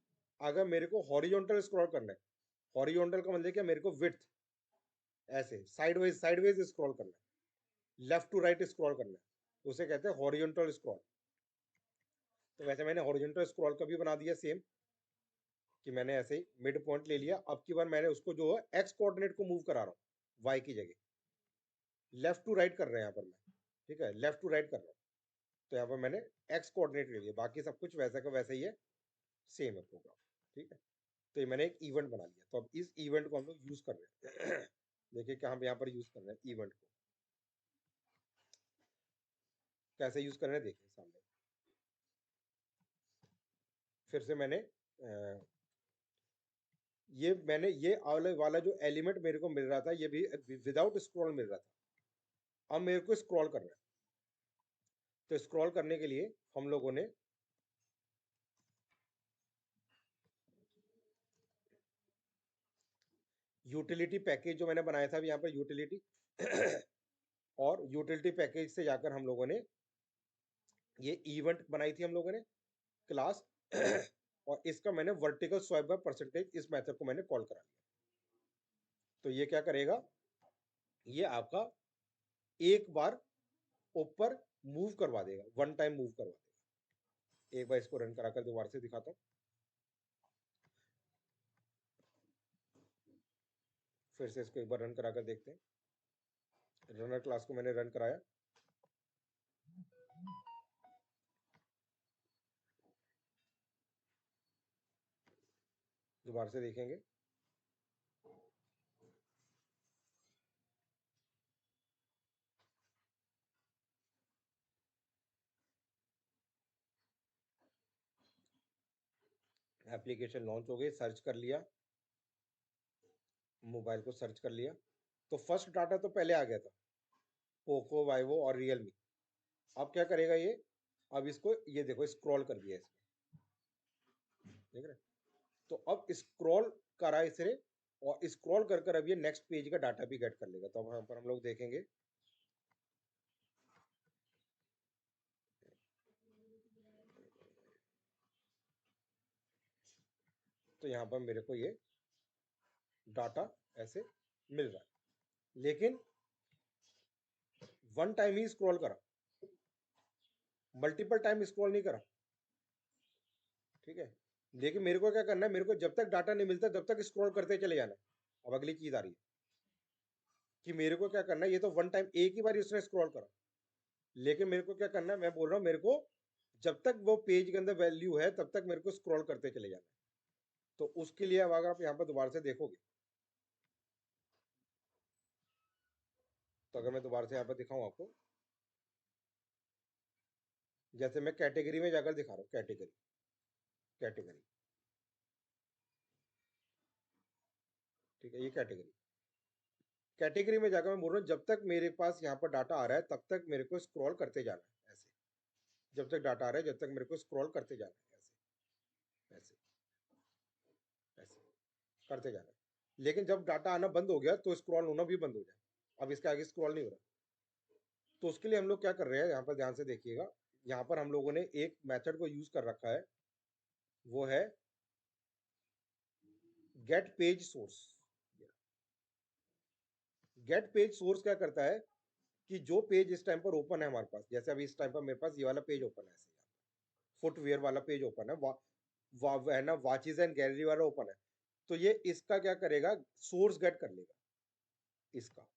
अगर मेरे को हॉरिजॉन्टल स्क्रॉल करना है, हॉरिजॉन्टल का मतलब क्या, मेरे को विड्थ ऐसे साइडवेज साइडवेज स्क्रॉल करना है, लेफ्ट टू राइट स्क्रॉल करना है, तो उसे कहते हैं हॉरिजॉन्टल स्क्रॉल। तो वैसे मैंने हॉरिजॉन्टल स्क्रॉल का भी बना दिया सेम, कि मैंने ऐसे ही मिड पॉइंट ले लिया, अब की बार मैंने उसको जो है एक्स कोऑर्डिनेट को मूव करा रहा हूँ, वाई की जगह लेफ्ट टू राइट कर रहे हैं यहाँ पर मैं, ठीक है, लेफ्ट टू राइट कर रहा हूँ। तो यहाँ पर मैंने एक्स कोऑर्डिनेट ले लिया, बाकी सब कुछ वैसा का वैसा ही है, सेम है प्रोग्राम, ठीक है। तो ये मैंने एक इवेंट बना लिया, तो अब इस इवेंट को हम लोग यूज कर रहे हैं। देखिए क्या हम यहाँ पर यूज कर रहे हैं इवेंट को, कैसे यूज कर रहे हैं देखिए सामने। फिर से मैंने ये वाला जो एलिमेंट मेरे को मिल रहा था, ये भी विदाउट स्क्रॉल मिल रहा था, अब मेरे को स्क्रॉल करना है। तो स्क्रॉल करने के लिए हम लोगों ने यूटिलिटी पैकेज जो मैंने बनाया था, यहाँ पर यूटिलिटी और यूटिलिटी पैकेज से जाकर हम लोगों ने ये इवेंट बनाई थी हम लोगों ने क्लास और इसका मैंने वर्टिकल स्वाइप बाय परसेंटेज इस मेथड को मैंने कॉल करा लिया। तो ये क्या करेगा, ये आपका एक बार ऊपर मूव करवा देगा, वन टाइम मूव करवा देगा। एक बार इसको रन कराकर दोबारा से दिखाता हूँ, फिर से इसको एक बार रन कराकर देखते हैं। रनर क्लास को मैंने रन कराया, दोबारा से देखेंगे। एप्लीकेशन लॉन्च हो गई, सर्च कर लिया, मोबाइल को सर्च कर लिया, तो फर्स्ट डाटा तो पहले आ गया था, पोको, वाइवो और रियलमी। अब क्या करेगा ये, अब इसको ये देखो स्क्रॉल कर दिया इसमें, देख रहे हैं? तो अब स्क्रॉल करा इसने और स्क्रॉल कर कर अब ये नेक्स्ट पेज का डाटा भी गेट कर लेगा। तो अब यहाँ पर हम लोग देखेंगे, तो यहाँ पर मेरे को ये डाटा ऐसे मिल रहा है, लेकिन वन टाइम ही स्क्रॉल करा, मल्टीपल टाइम स्क्रॉल नहीं करा, ठीक है। लेकिन मेरे को क्या करना है, मेरे को जब तक डाटा नहीं मिलता तब तक स्क्रॉल करते चले जाना है। अब अगली चीज आ रही है कि मेरे को क्या करना है, ये तो वन टाइम एक ही बार उसने स्क्रॉल करा, लेकिन मेरे को क्या करना है, मैं बोल रहा हूँ मेरे को जब तक वो पेज के अंदर वैल्यू है तब तक मेरे को स्क्रॉल करते चले जाना है। तो उसके लिए अब अगर आप यहाँ पर दोबारा से देखोगे, तो अगर मैं दोबारा से यहाँ पर दिखाऊं आपको, जैसे मैं कैटेगरी में जाकर दिखा रहा हूँ, कैटेगरी कैटेगरी, ठीक है, ये कैटेगरी कैटेगरी में जाकर मैं बोल रहा हूँ जब तक मेरे पास यहाँ पर डाटा आ रहा है तब तक मेरे को स्क्रॉल करते जाना है ऐसे, जब तक डाटा आ रहा है जब तक मेरे को स्क्रॉल करते जाना है ऐसे ऐसे ऐसे करते जाना है। लेकिन जब डाटा आना बंद हो गया तो स्क्रॉल होना भी बंद हो जाए, अब इसके आगे स्क्रॉल नहीं हो रहा। तो उसके लिए हम लोग क्या कर रहे हैं, यहाँ पर ध्यान से देखिएगा, यहाँ पर हम लोगों ने एक मेथड को यूज कर रखा है, वो है get page source. Get page source क्या करता है कि जो पेज इस टाइम पर ओपन है हमारे पास, जैसे अभी इस टाइम पर मेरे पास ये वाला पेज ओपन है, ऐसे फुटवेयर वाला पेज ओपन है, है ना, वॉचेज एंड गैलरी वाला ओपन है, तो ये इसका क्या करेगा, सोर्स गेट कर लेगा इसका,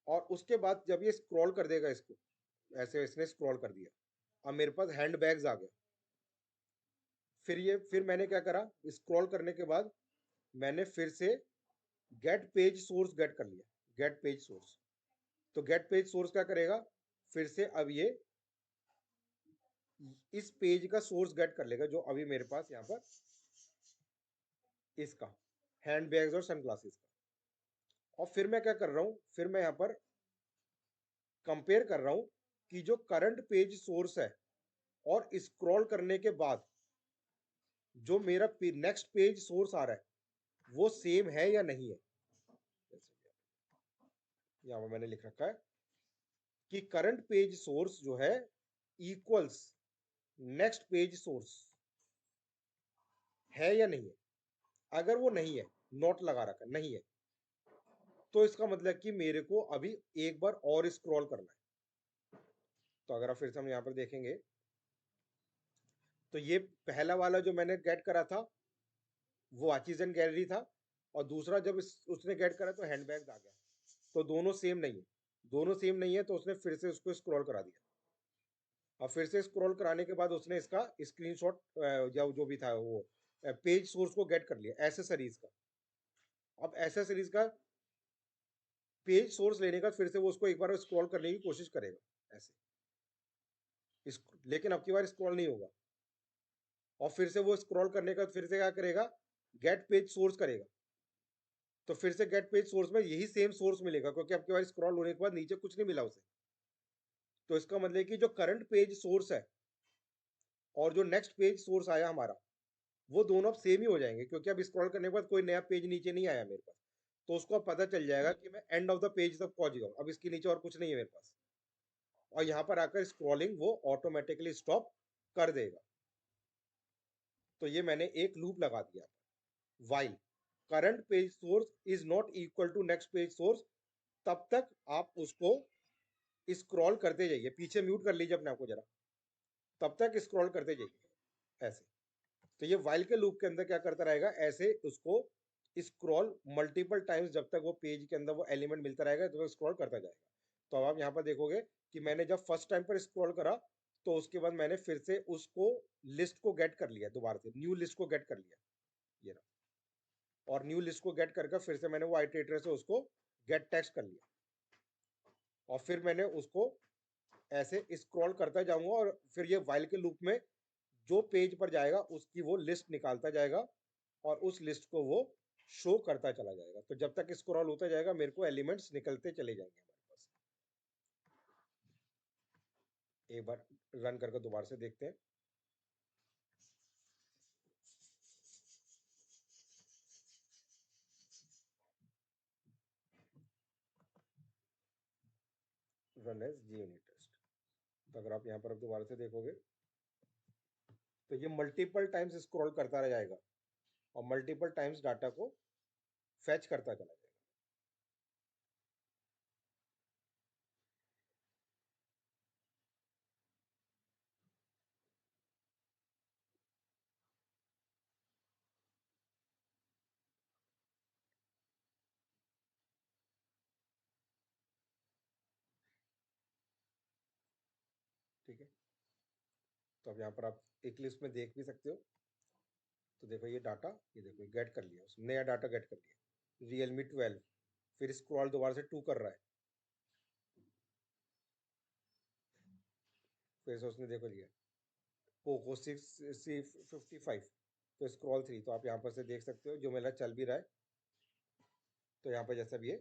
और उसके बाद जब ये स्क्रॉल कर देगा इसको, ऐसे इसने स्क्रॉल कर दिया, अब मेरे पास हैंड बैग्स आ गया। फिर मैंने क्या करा, स्क्रॉल करने के बाद मैंने फिर से गेट पेज सोर्स गेट कर लिया, गेट पेज सोर्स। तो गेट पेज सोर्स क्या करेगा, फिर से अब ये इस पेज का सोर्स गेट कर लेगा जो अभी मेरे पास यहाँ पर इसका हैंड बैग्स और सनग्लासेस का। और फिर मैं क्या कर रहा हूँ, फिर मैं यहाँ पर कंपेयर कर रहा हूँ कि जो करंट पेज सोर्स है और स्क्रॉल करने के बाद जो मेरा नेक्स्ट पेज सोर्स आ रहा है वो सेम है या नहीं है। यहाँ पर मैंने लिख रखा है कि करंट पेज सोर्स जो है इक्वल्स नेक्स्ट पेज सोर्स, है या नहीं है। अगर वो नहीं है, नोट लगा रखा नहीं है, तो इसका मतलब कि मेरे को अभी एक बार और स्क्रॉल करना है। तो अगर आप फिर से हम यहाँ पर देखेंगे, तो ये पहला वाला जो मैंने गेट करा था वो वॉचेज एंड गैलरी था, और दूसरा जब उसने गेट करा तो हैंडबैग आ गया। तो दोनों सेम नहीं है, दोनों सेम नहीं है, तो उसने फिर से उसको स्क्रॉल करा दिया। अब फिर से स्क्रॉल कराने के बाद उसने इसका स्क्रीनशॉट या जो भी था वो पेज सोर्स को गेट कर लिया, एसेसरीज का। अब एसेसरीज का पेज सोर्स लेने का फिर से वो उसको एक बार स्क्रॉल करने की कोशिश करेगा ऐसे, लेकिन अब की बार स्क्रॉल नहीं होगा। और फिर से वो स्क्रॉल करने का फिर से क्या करेगा, गेट पेज सोर्स करेगा। तो फिर से गेट पेज सोर्स में यही सेम सोर्स मिलेगा, क्योंकि आपके बार स्क्रॉल होने के बाद नीचे कुछ नहीं मिला उसे। तो इसका मतलब कि जो करंट पेज सोर्स है और जो नेक्स्ट पेज सोर्स आया हमारा, वो दोनों अब सेम ही हो जाएंगे, क्योंकि अब स्क्रॉल करने के बाद कोई नया पेज नीचे नहीं आया मेरे पास। तो उसको अब पता चल जाएगा कि मैं एंड ऑफ द पेज तक पहुंच गया हूं, अब इसके नीचे और कुछ नहीं है मेरे पास। और यहाँ पर आकर स्क्रॉलिंग वो ऑटोमेटिकली स्टॉप कर देगा। तो ये मैंने एक लूप लगा दिया। While current page source is not equal to next page source, तब तक आप उसको स्क्रॉल करते जाइए। पीछे म्यूट कर लीजिए अपने आप को जरा, तब तक स्क्रॉल करते जाइए ऐसे। तो ये वाइल के लूप के अंदर क्या करता रहेगा, ऐसे उसको स्क्रॉल मल्टीपल टाइम्स, जब तक वो पेज के अंदर वो एलिमेंट मिलता रहेगा तो वो स्क्रॉल करता जाएगा। तो अब आप यहाँ पर देखोगे कि मैंने जब फर्स्ट टाइम पर स्क्रॉल करा, तो उसके बाद मैंने फिर से उसको लिस्ट को गेट कर लिया, दोबारा से न्यू लिस्ट को गेट कर लिया ये रहा। और न्यू लिस्ट को गेट करके फिर से मैंने वो आइटरेटर से उसको गेट टेक्स्ट कर लिया, और फिर मैंने उसको ऐसे स्क्रॉल करता जाऊंगा, और फिर ये वाइल के लूप में जो पेज पर जाएगा उसकी वो लिस्ट निकालता जाएगा, और उस लिस्ट को वो शो करता चला जाएगा। तो जब तक स्क्रॉल होता जाएगा मेरे को एलिमेंट्स निकलते चले जाएंगे हमारे पास। एक बार रन करके दोबारा से देखते हैं। Run as JUnit test. तो अगर आप यहाँ पर अब दोबारा से देखोगे तो ये मल्टीपल टाइम्स स्क्रॉल करता रह जाएगा, और मल्टीपल टाइम्स डाटा को फैच करता चला जाएगा। ठीक है, तो अब यहाँ पर आप एक लिस्ट में देख भी सकते हो। तो देखो ये डाटा, ये देखो गेट कर लिया उसने, नया डाटा गेट कर लिया, रियलमी 12। फिर स्क्रॉल दोबारा से 2 कर रहा है, फिर से उसने देखो लिया पोको 6C55। तो स्क्रॉल 3, तो आप यहाँ पर से देख सकते हो जो मेरा चल भी रहा है। तो यहाँ पर जैसा भी है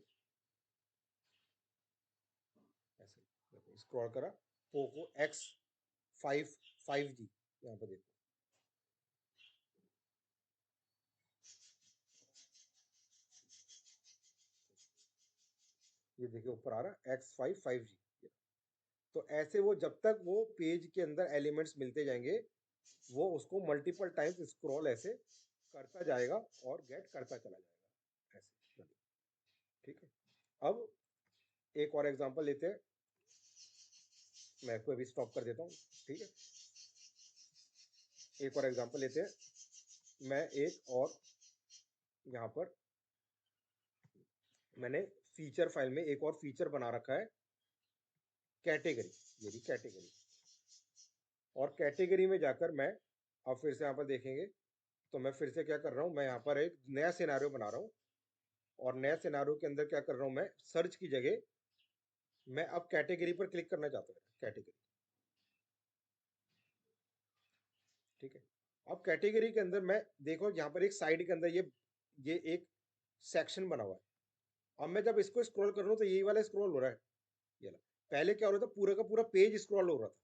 ऐसे देखो स्क्रॉल करा, पोको X5 5G, यहाँ पर देखो ये देखिए ऊपर आ रहा X5 5G। तो ऐसे वो जब तक वो पेज के अंदर एलिमेंट्स मिलते जाएंगे, वो उसको मल्टीपल टाइम्स स्क्रॉल ऐसे करता जाएगा और गेट करता चला जाएगा ऐसे। ठीक है, अब एक और एग्जांपल लेते हैं, मैं इसको अभी स्टॉप कर देता हूँ। ठीक है, एक और एग्जांपल लेते हैं। मैं एक और यहाँ पर मैंने फीचर फाइल में एक और फीचर बना रखा है, कैटेगरी। ये भी कैटेगरी, और कैटेगरी में जाकर मैं अब फिर से यहाँ पर देखेंगे तो मैं फिर से क्या कर रहा हूँ, मैं यहाँ पर एक नया सिनेरियो बना रहा हूँ। और नया सिनेरियो के अंदर क्या कर रहा हूँ, मैं सर्च की जगह मैं अब कैटेगरी पर क्लिक करना चाहता हूँ, कैटेगरी। ठीक है, अब कैटेगरी के अंदर मैं देखो यहाँ पर एक साइड के अंदर ये एक सेक्शन बना हुआ है। अब मैं जब इसको स्क्रॉल कर रहा हूँ तो यही वाला स्क्रॉल हो रहा है, ये ला। पहले क्या हो रहा था, पूरा का पूरा पेज स्क्रॉल हो रहा था।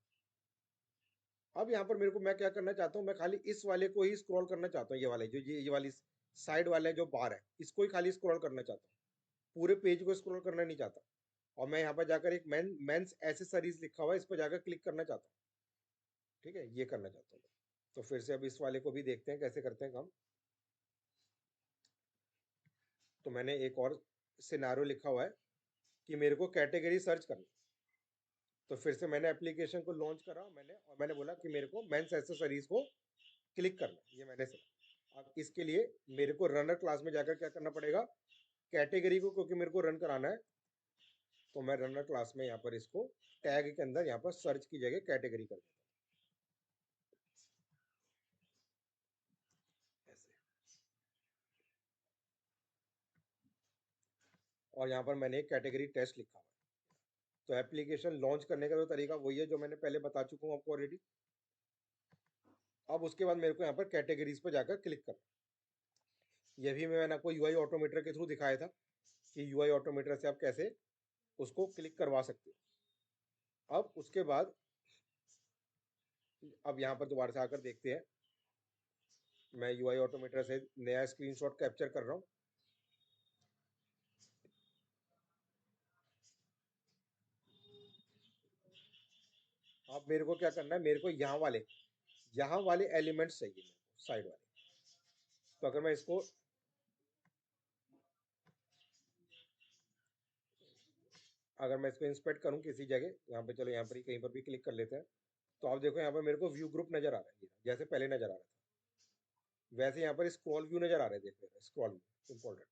अब यहाँ पर मेरे को, मैं क्या करना चाहता हूँ, मैं खाली इस वाले को ही स्क्रॉल करना चाहता हूँ, ये वाले जो ये वाली साइड वाले जो बार है, इसको ही खाली स्क्रॉल करना चाहता हूँ, पूरे पेज को स्क्रॉल करना नहीं चाहता। और मैं यहाँ पर जाकर एक मेंस एसेसरीज लिखा हुआ है, इस पर जाकर क्लिक करना चाहता हूँ। ठीक है, ये करना चाहता हूँ। तो फिर से अब इस वाले को भी देखते हैं कैसे करते हैं काम। तो मैंने एक और सिनारियो लिखा हुआ है कि मेरे को कैटेगरी सर्च करना। तो फिर से मैंने एप्लीकेशन को लॉन्च करा मैंने, और मैंने बोला कि मेरे को मेंस एसेसरीज को क्लिक करना है, ये मैंने सेलेक्ट। अब इसके लिए मेरे को रनर क्लास में जाकर क्या करना पड़ेगा, कैटेगरी को क्योंकि मेरे को रन कराना है, तो मैं रनर क्लास में यहाँ पर इसको टैग के अंदर यहाँ पर सर्च की जगह कैटेगरी कर देता हूँ ऐसे। और यहाँ पर मैंने एक कैटेगरी टेस्ट लिखा हुआ है। तो एप्लीकेशन लॉन्च करने का जो तरीका वही है जो मैंने पहले बता चुका हूँ आपको ऑलरेडी। अब उसके बाद मेरे को यहाँ पर कैटेगरीज पर जाकर क्लिक करना। ये भी मैंने आपको यूआई ऑटोमेटर के थ्रू दिखाया था कि यूआई ऑटोमेटर से आप कैसे उसको क्लिक करवा सकते हो। अब उसके बाद अब यहाँ पर दोबारा से आकर देखते हैं, मैं यूआई ऑटोमेटर से नया स्क्रीनशॉट कैप्चर कर रहा हूँ। अब मेरे को क्या करना है, मेरे को यहाँ वाले एलिमेंट्स चाहिए मेरे को, साइड वाले। तो अगर मैं इसको इंस्पेक्ट करूँ किसी जगह, यहाँ पे चलो यहाँ पर ही कहीं पर भी क्लिक कर लेते हैं, तो आप देखो यहाँ पर मेरे को व्यू ग्रुप नजर आ रहा है, ये जैसे पहले नजर आ रहा था वैसे यहाँ पर स्क्रॉल व्यू नजर आ रहे हैं, देखो स्क्रॉल व्यू इंपॉर्टेंट।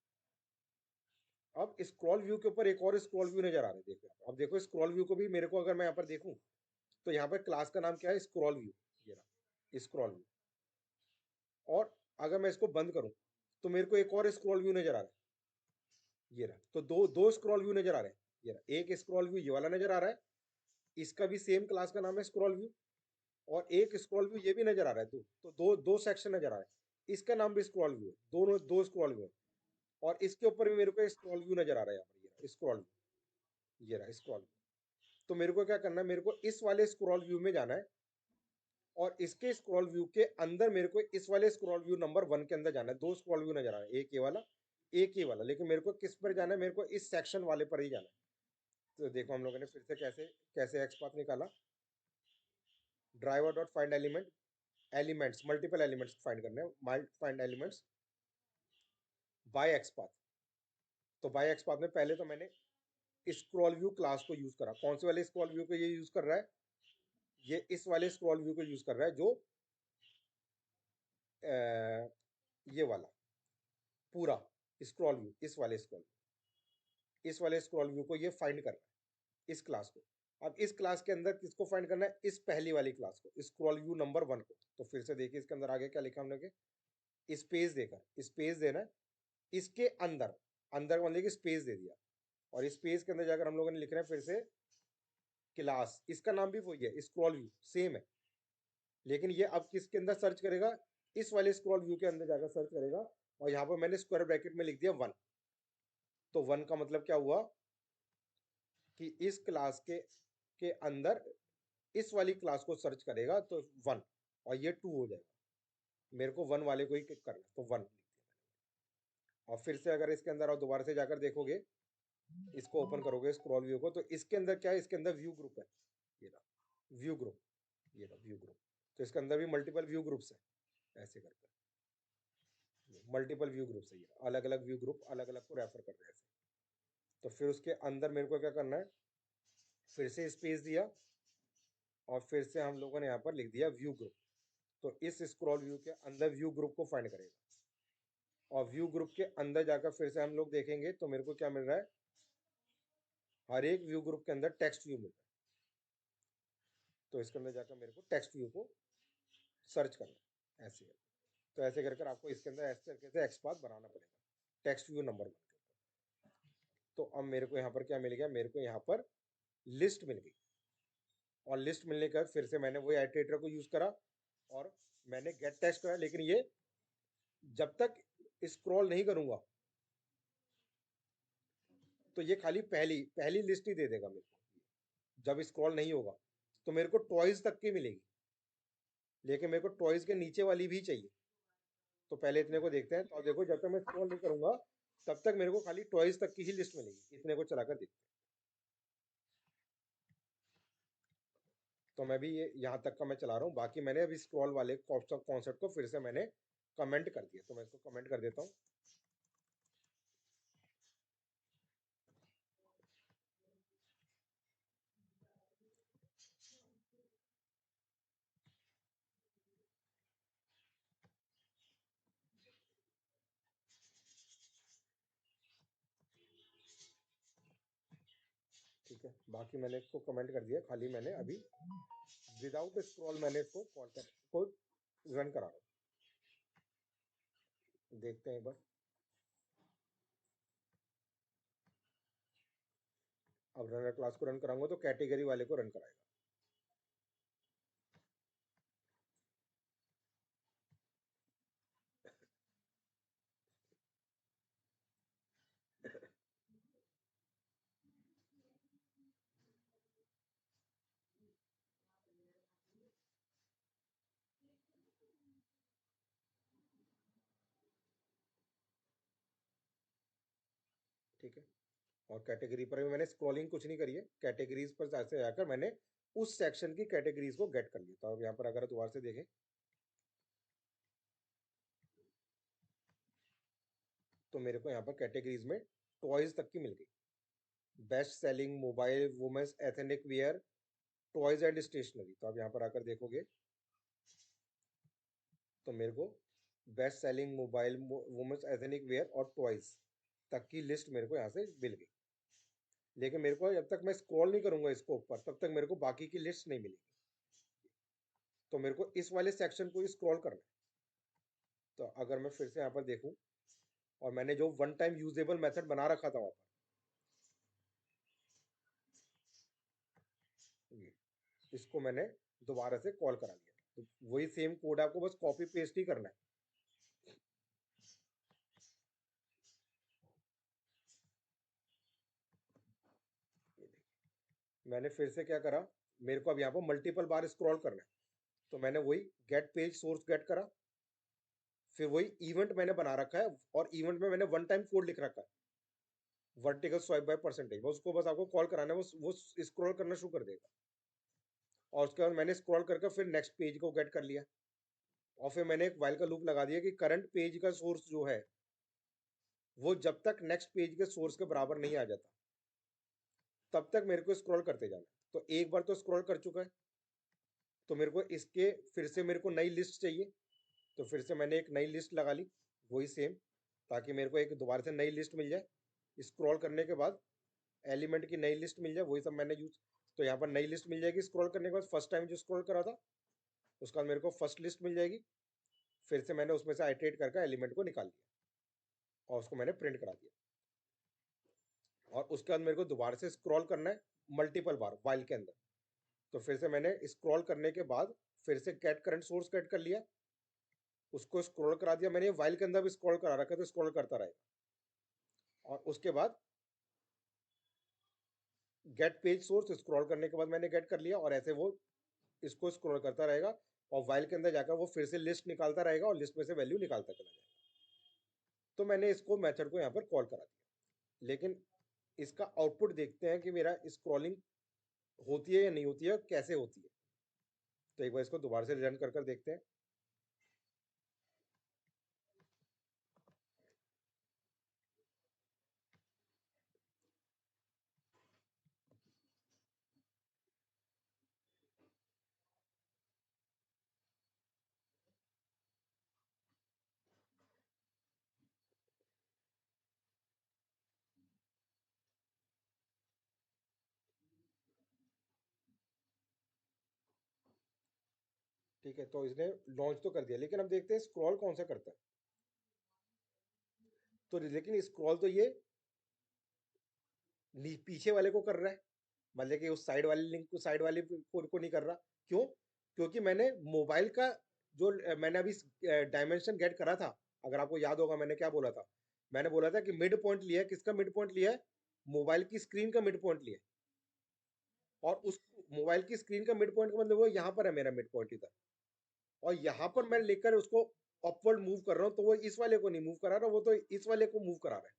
अब स्क्रॉल व्यू के ऊपर एक और स्क्रॉल व्यू नजर आ रहे हैं, देखो यहाँ पर। अब देखो स्क्रॉल व्यू को भी मेरे को, अगर मैं यहाँ पर देखूँ तो यहाँ पर क्लास का नाम क्या है, स्क्रॉल व्यू, ये रहा स्क्रॉल व्यू। और अगर मैं इसको बंद करूँ तो मेरे को एक और स्क्रॉल व्यू नजर आ रहा है, ये रहा। तो दो दो स्क्रॉल व्यू नजर आ रहे हैं, ये रहा एक स्क्रॉल व्यू ये वाला नजर आ रहा है, इसका भी सेम क्लास का नाम है स्क्रॉल व्यू। और एक स्क्रॉल व्यू ये भी नजर आ रहा है, दो तो दो दो सेक्शन नजर आ रहा है, इसका नाम भी स्क्रॉल व्यू है, दोनों दो स्क्रॉल व्यू है। और इसके ऊपर भी मेरे को स्क्रॉल व्यू नजर आ रहा है, यहाँ पर ये स्क्रॉल व्यू, ये रहा स्क्रॉल व्यू। तो मेरे को क्या करना है, मेरे को इस वाले स्क्रॉल व्यू में जाना है, और इसके स्क्रॉल व्यू के अंदर मेरे को इस वाले स्क्रॉल व्यू नंबर 1 के अंदर जाना है। दो स्क्रॉल व्यू नजर आ रहा है, एक ये वाला, एक ये वाला, लेकिन मेरे को किस पर जाना है, मेरे को इस सेक्शन वाले पर ही जाना है। तो देखो हम लोगों ने फिर से कैसे कैसे एक्स पाथ निकाला, driver dot find elements multiple elements find करने हैं, find elements bye x path. तो बाय एक्स पाथ में पहले तो मैंने स्क्रॉल व्यू क्लास को यूज करा। कौन से वाले स्क्रॉल व्यू को ये यूज कर रहा है, ये इस वाले स्क्रॉल व्यू को यूज कर रहा है, जो ये वाला पूरा स्क्रॉल व्यू, इस वाले स्क्रॉल व्यू को ये फाइंड कर रहा है, इस क्लास को। अब इस क्लास के अंदर किसको फाइंड करना है, इस पहली वाली क्लास को, स्क्रॉल व्यू नंबर 1 को। तो फिर से देखिए इसके अंदर आगे क्या लिखा हमने के, स्पेस देकर स्पेस देना है इसके अंदर, अंदर मतलब कि स्पेस दे दिया। और स्पेस के अंदर जाकर हम लोगों ने लिख रहे हैं फिर से क्लास, इसका नाम भी वही है, स्क्रॉल व्यू सेम है। लेकिन ये अब किसके अंदर सर्च करेगा, इस वाले स्क्रॉल व्यू के अंदर जाकर सर्च करेगा। और यहाँ पर मैंने स्क्वायर ब्रैकेट में लिख दिया 1। तो 1 का मतलब क्या हुआ कि इस क्लास के अंदर इस वाली क्लास को सर्च करेगा तो 1, और ये 2 हो जाएगा। मेरे को 1 वाले को ही क्लिक करना है, तो 1 लिख दिया। और फिर से अगर इसके अंदर आप दोबारा से जाकर देखोगे, इसको ओपन करोगे स्क्रॉल व्यू को, तो इसके अंदर क्या है, इसके अंदर व्यू ग्रुप है, ये रहा व्यू ग्रुप, ये रहा व्यू ग्रुप। तो इसके अंदर भी मल्टीपल व्यू ग्रुप्स है, ऐसे करके मल्टीपल व्यू ग्रुप्स है, ये अलग अलग व्यू ग्रुप अलग अलग को रेफर कर रहे हैं ऐसे। तो फिर उसके अंदर मेरे को क्या करना है, फिर से स्पेस दिया, और फिर से हम लोगों ने यहाँ पर लिख दिया व्यू ग्रुप। तो इस स्क्रॉल व्यू के अंदर व्यू ग्रुप को फाइंड करेगा। और व्यू ग्रुप के अंदर जाकर फिर से हम लोग देखेंगे तो मेरे को क्या मिल रहा है, हर एक व्यू ग्रुप के अंदर टेक्स्ट व्यू मिल रहा है। तो इसके अंदर जाकर मेरे को टेक्स्ट व्यू को सर्च करना है, ऐसे करके। तो ऐसे कर आपको इसके अंदर ऐसे तरीके से एक्सपाथ बनाना पड़ेगा, टेक्स्ट व्यू नंबर 1 के ऊपर। तो अब मेरे को यहाँ पर क्या मिल गया, मेरे को यहाँ पर लिस्ट मिल गई। और लिस्ट मिलने के बाद फिर से मैंने वही आइटरेटर को यूज करा, और मैंने गेट टेक्स्ट करा। लेकिन ये जब तक स्क्रॉल नहीं करूंगा तो ये खाली पहली पहली लिस्ट ही दे देगा मेरे को। जब स्क्रॉल नहीं होगा तो मेरे को टॉयज तक की मिलेगी, लेकिन मेरे को टॉयज के नीचे वाली भी चाहिए। तो पहले इतने को देखते हैं। तो अब देखो जब तक मैं स्क्रॉल नहीं करूंगा तब तक मेरे को खाली टॉयज तक की ही लिस्ट मिलेगी। इतने को चलाकर देखते हैं। तो मैं भी ये यहाँ तक का मैं चला रहा हूँ। बाकी मैंने अभी स्क्रॉल वाले कॉन्सेप्ट को फिर से मैंने कमेंट कर दिया, तो मैं इसको कमेंट कर देता हूँ। ठीक है, बाकी मैंने इसको कमेंट कर दिया। खाली मैंने अभी विदाउट स्क्रॉल मैंने इसको कॉन्सेप्ट को रन करा रहा हूँ। देखते हैं एक बार। अब रनर क्लास को रन कराऊंगा तो कैटेगरी वाले को रन कराएगा। ठीक है, और कैटेगरी पर भी मैंने स्क्रॉलिंग कुछ नहीं करी है, कैटेगरीज पर ऐसे जाकर मैंने उस सेक्शन की कैटेगरीज को गेट कर लिया। तो अब यहाँ पर अगर दोबारा से देखें तो मेरे को यहाँ पर कैटेगरीज में टॉयज तक की मिल गई। Best selling mobile, women's ethnic wear, toys and stationery. तो आप यहाँ पर आकर देखोगे तो मेरे को best selling mobile, women's ethnic wear और टॉयज तक की लिस्ट मेरे को यहाँ से मिल गई। लेकिन मेरे को जब तक मैं स्क्रॉल नहीं करूंगा इसको ऊपर तब तक मेरे को बाकी की लिस्ट नहीं मिलेगी। तो मेरे को इस वाले सेक्शन को ही स्क्रॉल करना है। तो अगर मैं फिर से यहाँ पर देखूं और मैंने जो वन टाइम यूजेबल मेथड बना रखा था वहां पर, इसको मैंने दोबारा से कॉल करा लिया। तो वही सेम कोड आपको बस कॉपी पेस्ट ही करना है। मैंने फिर से क्या करा, मेरे को अब यहाँ पर मल्टीपल बार स्क्रॉल करना है। तो मैंने वही गेट पेज सोर्स गेट करा, फिर वही इवेंट मैंने बना रखा है और इवेंट में मैंने वन टाइम कोड लिख रखा है, वर्टिकल स्वाइप बाय परसेंटेज। वो उसको बस आपको कॉल कराना है, वो स्क्रॉल करना शुरू कर देगा। और उसके बाद मैंने स्क्रॉल करके फिर नेक्स्ट पेज को गेट कर लिया। और फिर मैंने एक वाइल का लूप लगा दिया कि करंट पेज का सोर्स जो है वो जब तक नेक्स्ट पेज के सोर्स के बराबर नहीं आ जाता तब तक मेरे को स्क्रॉल करते जाना। तो एक बार तो स्क्रॉल कर चुका है, तो मेरे को इसके फिर से मेरे को नई लिस्ट चाहिए। तो फिर से मैंने एक नई लिस्ट लगा ली, वही सेम, ताकि मेरे को एक दोबारा से नई लिस्ट मिल जाए। स्क्रॉल करने के बाद एलिमेंट की नई लिस्ट मिल जाए, वही सब मैंने यूज। तो यहाँ पर नई लिस्ट मिल जाएगी स्क्रॉल करने के बाद, फर्स्ट टाइम जो स्क्रॉल करा था उसका मेरे को फर्स्ट लिस्ट मिल जाएगी। फिर से मैंने उसमें से आइटरेट करके एलिमेंट को निकाल लिया और उसको मैंने प्रिंट करा दिया। और उसके बाद मेरे को दोबारा से स्क्रॉल करना है मल्टीपल बार वाइल के अंदर। तो फिर से मैंने स्क्रॉल करने के बाद फिर से गेट करंट सोर्स गेट कर लिया, उसको स्क्रॉल करा दिया। मैंने वाइल के अंदर भी स्क्रॉल करा रखा है तो स्क्रॉल करता रहेगा। और उसके बाद गेट पेज सोर्स स्क्रॉल करने के बाद मैंने गेट कर लिया, और ऐसे वो इसको स्क्रॉल करता रहेगा और वाइल के अंदर जाकर वो फिर से लिस्ट निकालता रहेगा और लिस्ट में से वैल्यू निकालता चला जाएगा। तो मैंने इसको मेथड को यहाँ पर कॉल करा दिया। लेकिन इसका आउटपुट देखते हैं कि मेरा स्क्रॉलिंग होती है या नहीं होती है, और कैसे होती है। तो एक बार इसको दोबारा से रन कर देखते हैं। ठीक है, तो इसने लॉन्च तो कर दिया, लेकिन अब देखते हैं स्क्रॉल कौन सा करता है। तो लेकिन स्क्रॉल तो ये पीछे वाले को कर रहा है, मतलब कि उस साइड वाले लिंक को, साइड वाले को नहीं कर रहा। क्यों? क्योंकि मैंने मोबाइल का जो मैंने अभी डायमेंशन गेट करा था, अगर आपको याद होगा मैंने क्या बोला था। मैंने बोला था कि मिड पॉइंट लिया है, किसका मिड पॉइंट लिया है? मोबाइल की स्क्रीन का मिड पॉइंट लिया है। और उस मोबाइल की स्क्रीन का मिड पॉइंट का मतलब वो यहाँ पर है, मेरा मिड पॉइंट इधर। और यहाँ पर मैं लेकर उसको अपवर्ड मूव कर रहा हूँ, तो वो इस वाले को नहीं मूव करा रहा, वो तो इस वाले को मूव करा रहा है।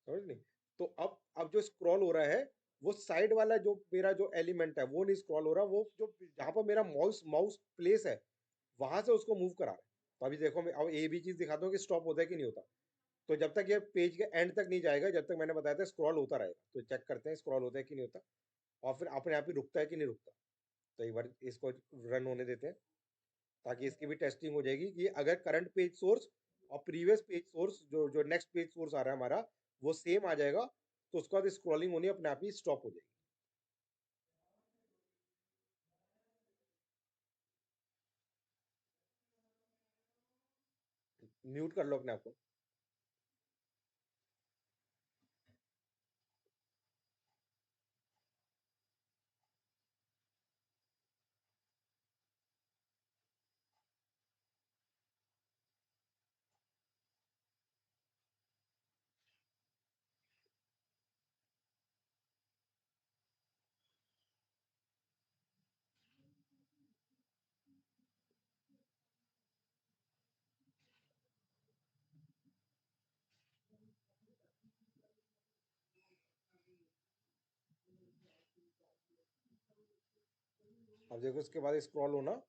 समझ नहीं? तो अब जो स्क्रॉल हो रहा है वो साइड वाला जो मेरा जो एलिमेंट है वो नहीं स्क्रॉल हो रहा, वो जो जहां पर मेरा माउस माउस प्लेस है वहां से उसको मूव करा रहा है। तो अभी देखो, मैं अब ये भी चीज दिखाता हूँ कि स्टॉप होता है कि नहीं होता। तो जब तक ये पेज के एंड तक नहीं जाएगा, जब तक मैंने बताया था स्क्रॉल होता रहेगा। तो चेक करते हैं स्क्रॉल होता है कि नहीं होता, और फिर अपने आप ही रुकता है कि नहीं रुकता। तो एक बार इसको रन होने देते हैं, ताकि इसकी भी टेस्टिंग हो जाएगी कि अगर करंट पेज सोर्स और प्रीवियस पेज सोर्स, जो जो नेक्स्ट पेज सोर्स आ रहा है हमारा, वो सेम आ जाएगा, तो उसके बाद स्क्रॉलिंग होनी अपने आप ही स्टॉप हो जाएगी। म्यूट कर लो अपने आप को। अब देखो उसके बाद स्क्रॉल होना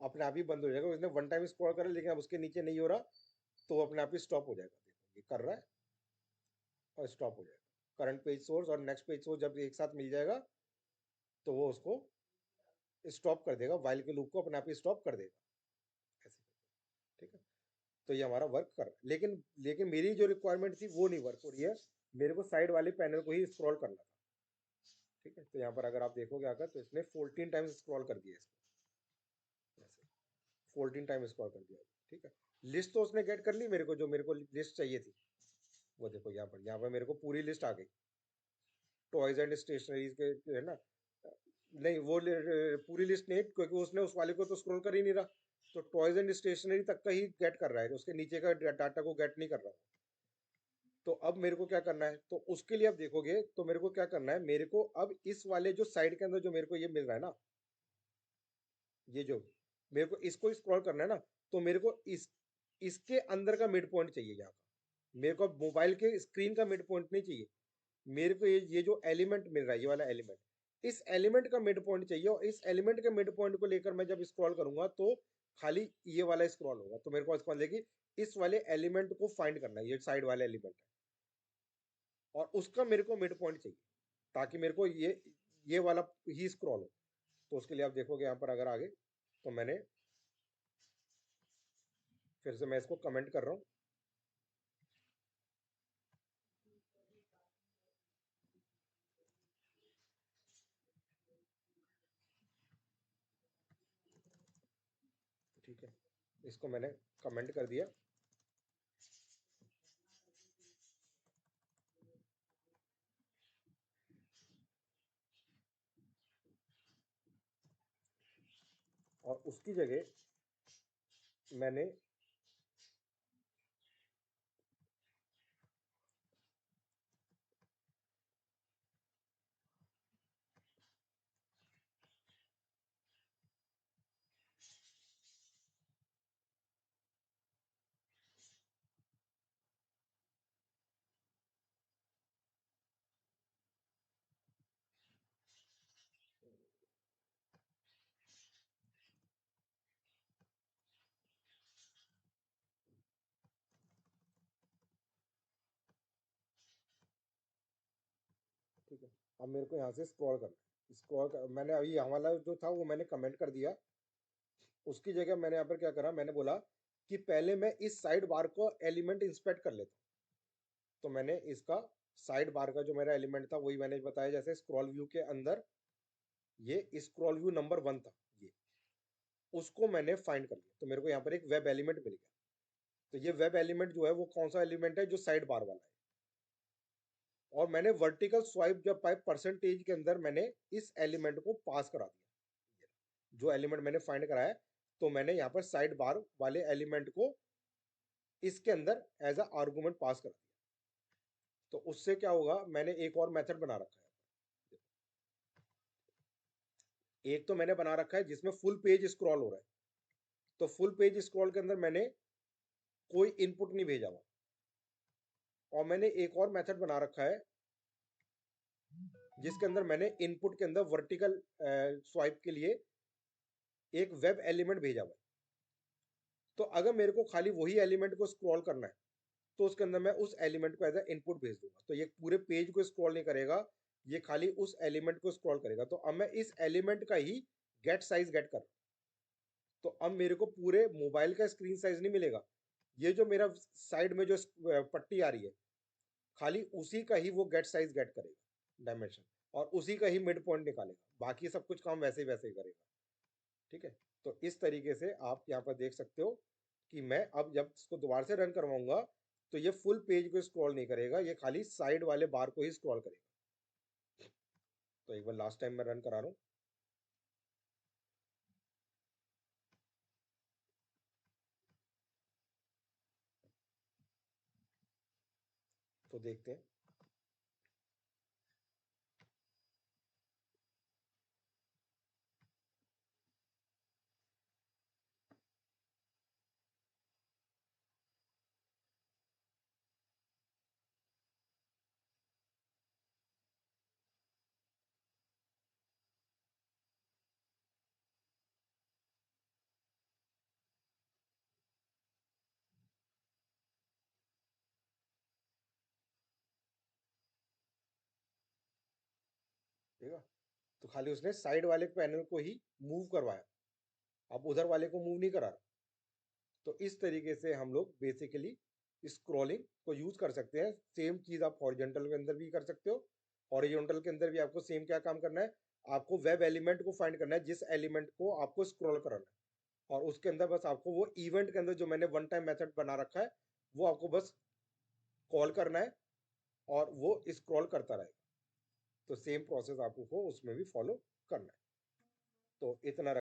अपने आप ही बंद हो जाएगा। उसने वन टाइम स्क्रॉल करा लेकिन अब उसके नीचे नहीं हो रहा, तो वो अपने आप ही स्टॉप हो जाएगा। देखो ये कर रहा है और स्टॉप हो जाएगा। करंट पेज सोर्स और नेक्स्ट पेज सोर्स जब एक साथ मिल जाएगा तो वो उसको स्टॉप कर देगा, वाइल के लूप को अपने आप ही स्टॉप कर देगा ऐसे। ठीक है, तो ये हमारा वर्क कर रहा है। लेकिन लेकिन मेरी जो रिक्वायरमेंट थी वो नहीं वर्क हो रही है, मेरे को साइड वाले पैनल को ही स्क्रॉल करना था। ठीक है, तो यहाँ पर अगर आप देखोगे आकर तो इसने 14 टाइम्स स्क्रॉल कर दिया इसको ऐसे, 14 टाइम स्क्रॉल कर दिया। ठीक है, लिस्ट तो उसने गेट कर ली मेरे को, जो मेरे को लिस्ट चाहिए थी। वो देखो यहाँ पर मेरे को पूरी लिस्ट आ गई टॉयज एंड स्टेशनरीज के, है ना। नहीं वो पूरी लिस्ट नहीं, क्योंकि उसने उस वाले को तो स्क्रॉल कर ही नहीं रहा, तो टॉयज एंड स्टेशनरी तक का ही गेट कर रहा है, उसके नीचे का डाटा को गेट नहीं कर रहा। तो अब मेरे को क्या करना है, तो उसके लिए अब देखोगे तो मेरे को क्या करना है, मेरे को अब इस वाले जो साइड के अंदर जो मेरे को ये मिल रहा है ना, ये जो मेरे को इसको स्क्रॉल करना है ना, तो मेरे को इसके अंदर का मिड पॉइंट चाहिए यहाँ का। मेरे को मोबाइल के स्क्रीन का मिड पॉइंट नहीं चाहिए, मेरे को ये जो एलिमेंट मिल रहा है, ये वाला एलिमेंट, इस एलिमेंट का मिड पॉइंट चाहिए। और इस एलिमेंट के मिड पॉइंट को लेकर मैं जब स्क्रॉल करूंगा तो खाली ये वाला स्क्रॉल होगा। तो मेरे को इसको मतलब कि इस वाले एलिमेंट को फाइंड करना है, ये साइड वाला एलिमेंट है, और उसका मेरे को मिड पॉइंट चाहिए, ताकि मेरे को ये वाला ही स्क्रॉल हो। तो उसके लिए आप देखोगे यहाँ पर अगर आगे, तो मैंने फिर से मैं इसको कमेंट कर रहा हूँ। ठीक है, इसको मैंने कमेंट कर दिया। और उसकी जगह मैंने ठीक है, अब मेरे को यहाँ से स्क्रॉल करना है। मैंने अभी यहाँ वाला जो था वो मैंने कमेंट कर दिया। उसकी जगह मैंने यहाँ पर क्या करा, मैंने बोला कि पहले मैं इस साइड बार को एलिमेंट इंस्पेक्ट कर लेता हूँ। तो मैंने इसका साइड बार का जो मेरा एलिमेंट था वही मैंने बताया, जैसे स्क्रॉल व्यू के अंदर ये स्क्रॉल व्यू नंबर 1 था, ये उसको मैंने फाइंड कर लिया। तो मेरे को यहाँ पर एक वेब एलिमेंट मिल गया। तो ये वेब एलिमेंट जो है वो कौन सा एलिमेंट है, जो साइड बार वाला है। और मैंने वर्टिकल स्वाइप जब पाइप परसेंटेज के अंदर मैंने इस एलिमेंट को पास करा दिया, जो एलिमेंट मैंने फाइंड कराया, तो मैंने यहाँ पर साइड बार वाले एलिमेंट को इसके अंदर एज अ आर्गुमेंट पास करा दिया। तो उससे क्या होगा, मैंने एक और मेथड बना रखा है। एक तो मैंने बना रखा है जिसमें फुल पेज स्क्रॉल हो रहा है, तो फुल पेज स्क्रॉल के अंदर मैंने कोई इनपुट नहीं भेजा हुआ। और मैंने एक और मेथड बना रखा है जिसके अंदर मैंने इनपुट के अंदर वर्टिकल स्वाइप के लिए एक वेब एलिमेंट भेजा हुआ है। तो अगर मेरे को खाली वही एलिमेंट को स्क्रॉल करना है, तो उसके अंदर मैं उस एलिमेंट को एज ए इनपुट भेज दूंगा। तो ये पूरे पेज को स्क्रॉल नहीं करेगा, ये खाली उस एलिमेंट को स्क्रॉल करेगा। तो अब मैं इस एलिमेंट का ही गेट साइज गेट कर, तो अब मेरे को पूरे मोबाइल का स्क्रीन साइज नहीं मिलेगा, ये जो मेरा साइड में जो पट्टी आ रही है, खाली उसी का ही वो गेट साइज गेट करेगा डायमेंशन, और उसी का ही मिड पॉइंट निकालेगा, बाकी सब कुछ काम वैसे ही करेगा। ठीक है, तो इस तरीके से आप यहाँ पर देख सकते हो कि मैं अब जब इसको दोबारा से रन करवाऊंगा तो ये फुल पेज को स्क्रॉल नहीं करेगा, ये खाली साइड वाले बार को ही स्क्रॉल करेगा। तो एक बार लास्ट टाइम मैं रन करा रहा हूँ, तो देखते हैं। ठीक है। तो खाली उसने साइड वाले पैनल को ही मूव करवाया, अब उधर वाले को मूव नहीं करा। तो इस तरीके से हम लोग बेसिकली स्क्रॉलिंग को यूज कर सकते हैं। सेम चीज आप हॉरिजॉन्टल के अंदर भी कर सकते हो। हॉरिजॉन्टल के अंदर भी आपको सेम क्या काम करना है, आपको वेब एलिमेंट को फाइंड करना है जिस एलिमेंट को आपको स्क्रॉल कराना है, और उसके अंदर बस आपको वो इवेंट के अंदर जो मैंने वन टाइम मेथड बना रखा है वो आपको बस कॉल करना है और वो स्क्रॉल करता रहेगा। तो सेम प्रोसेस आपको उसमें भी फॉलो करना है। तो इतना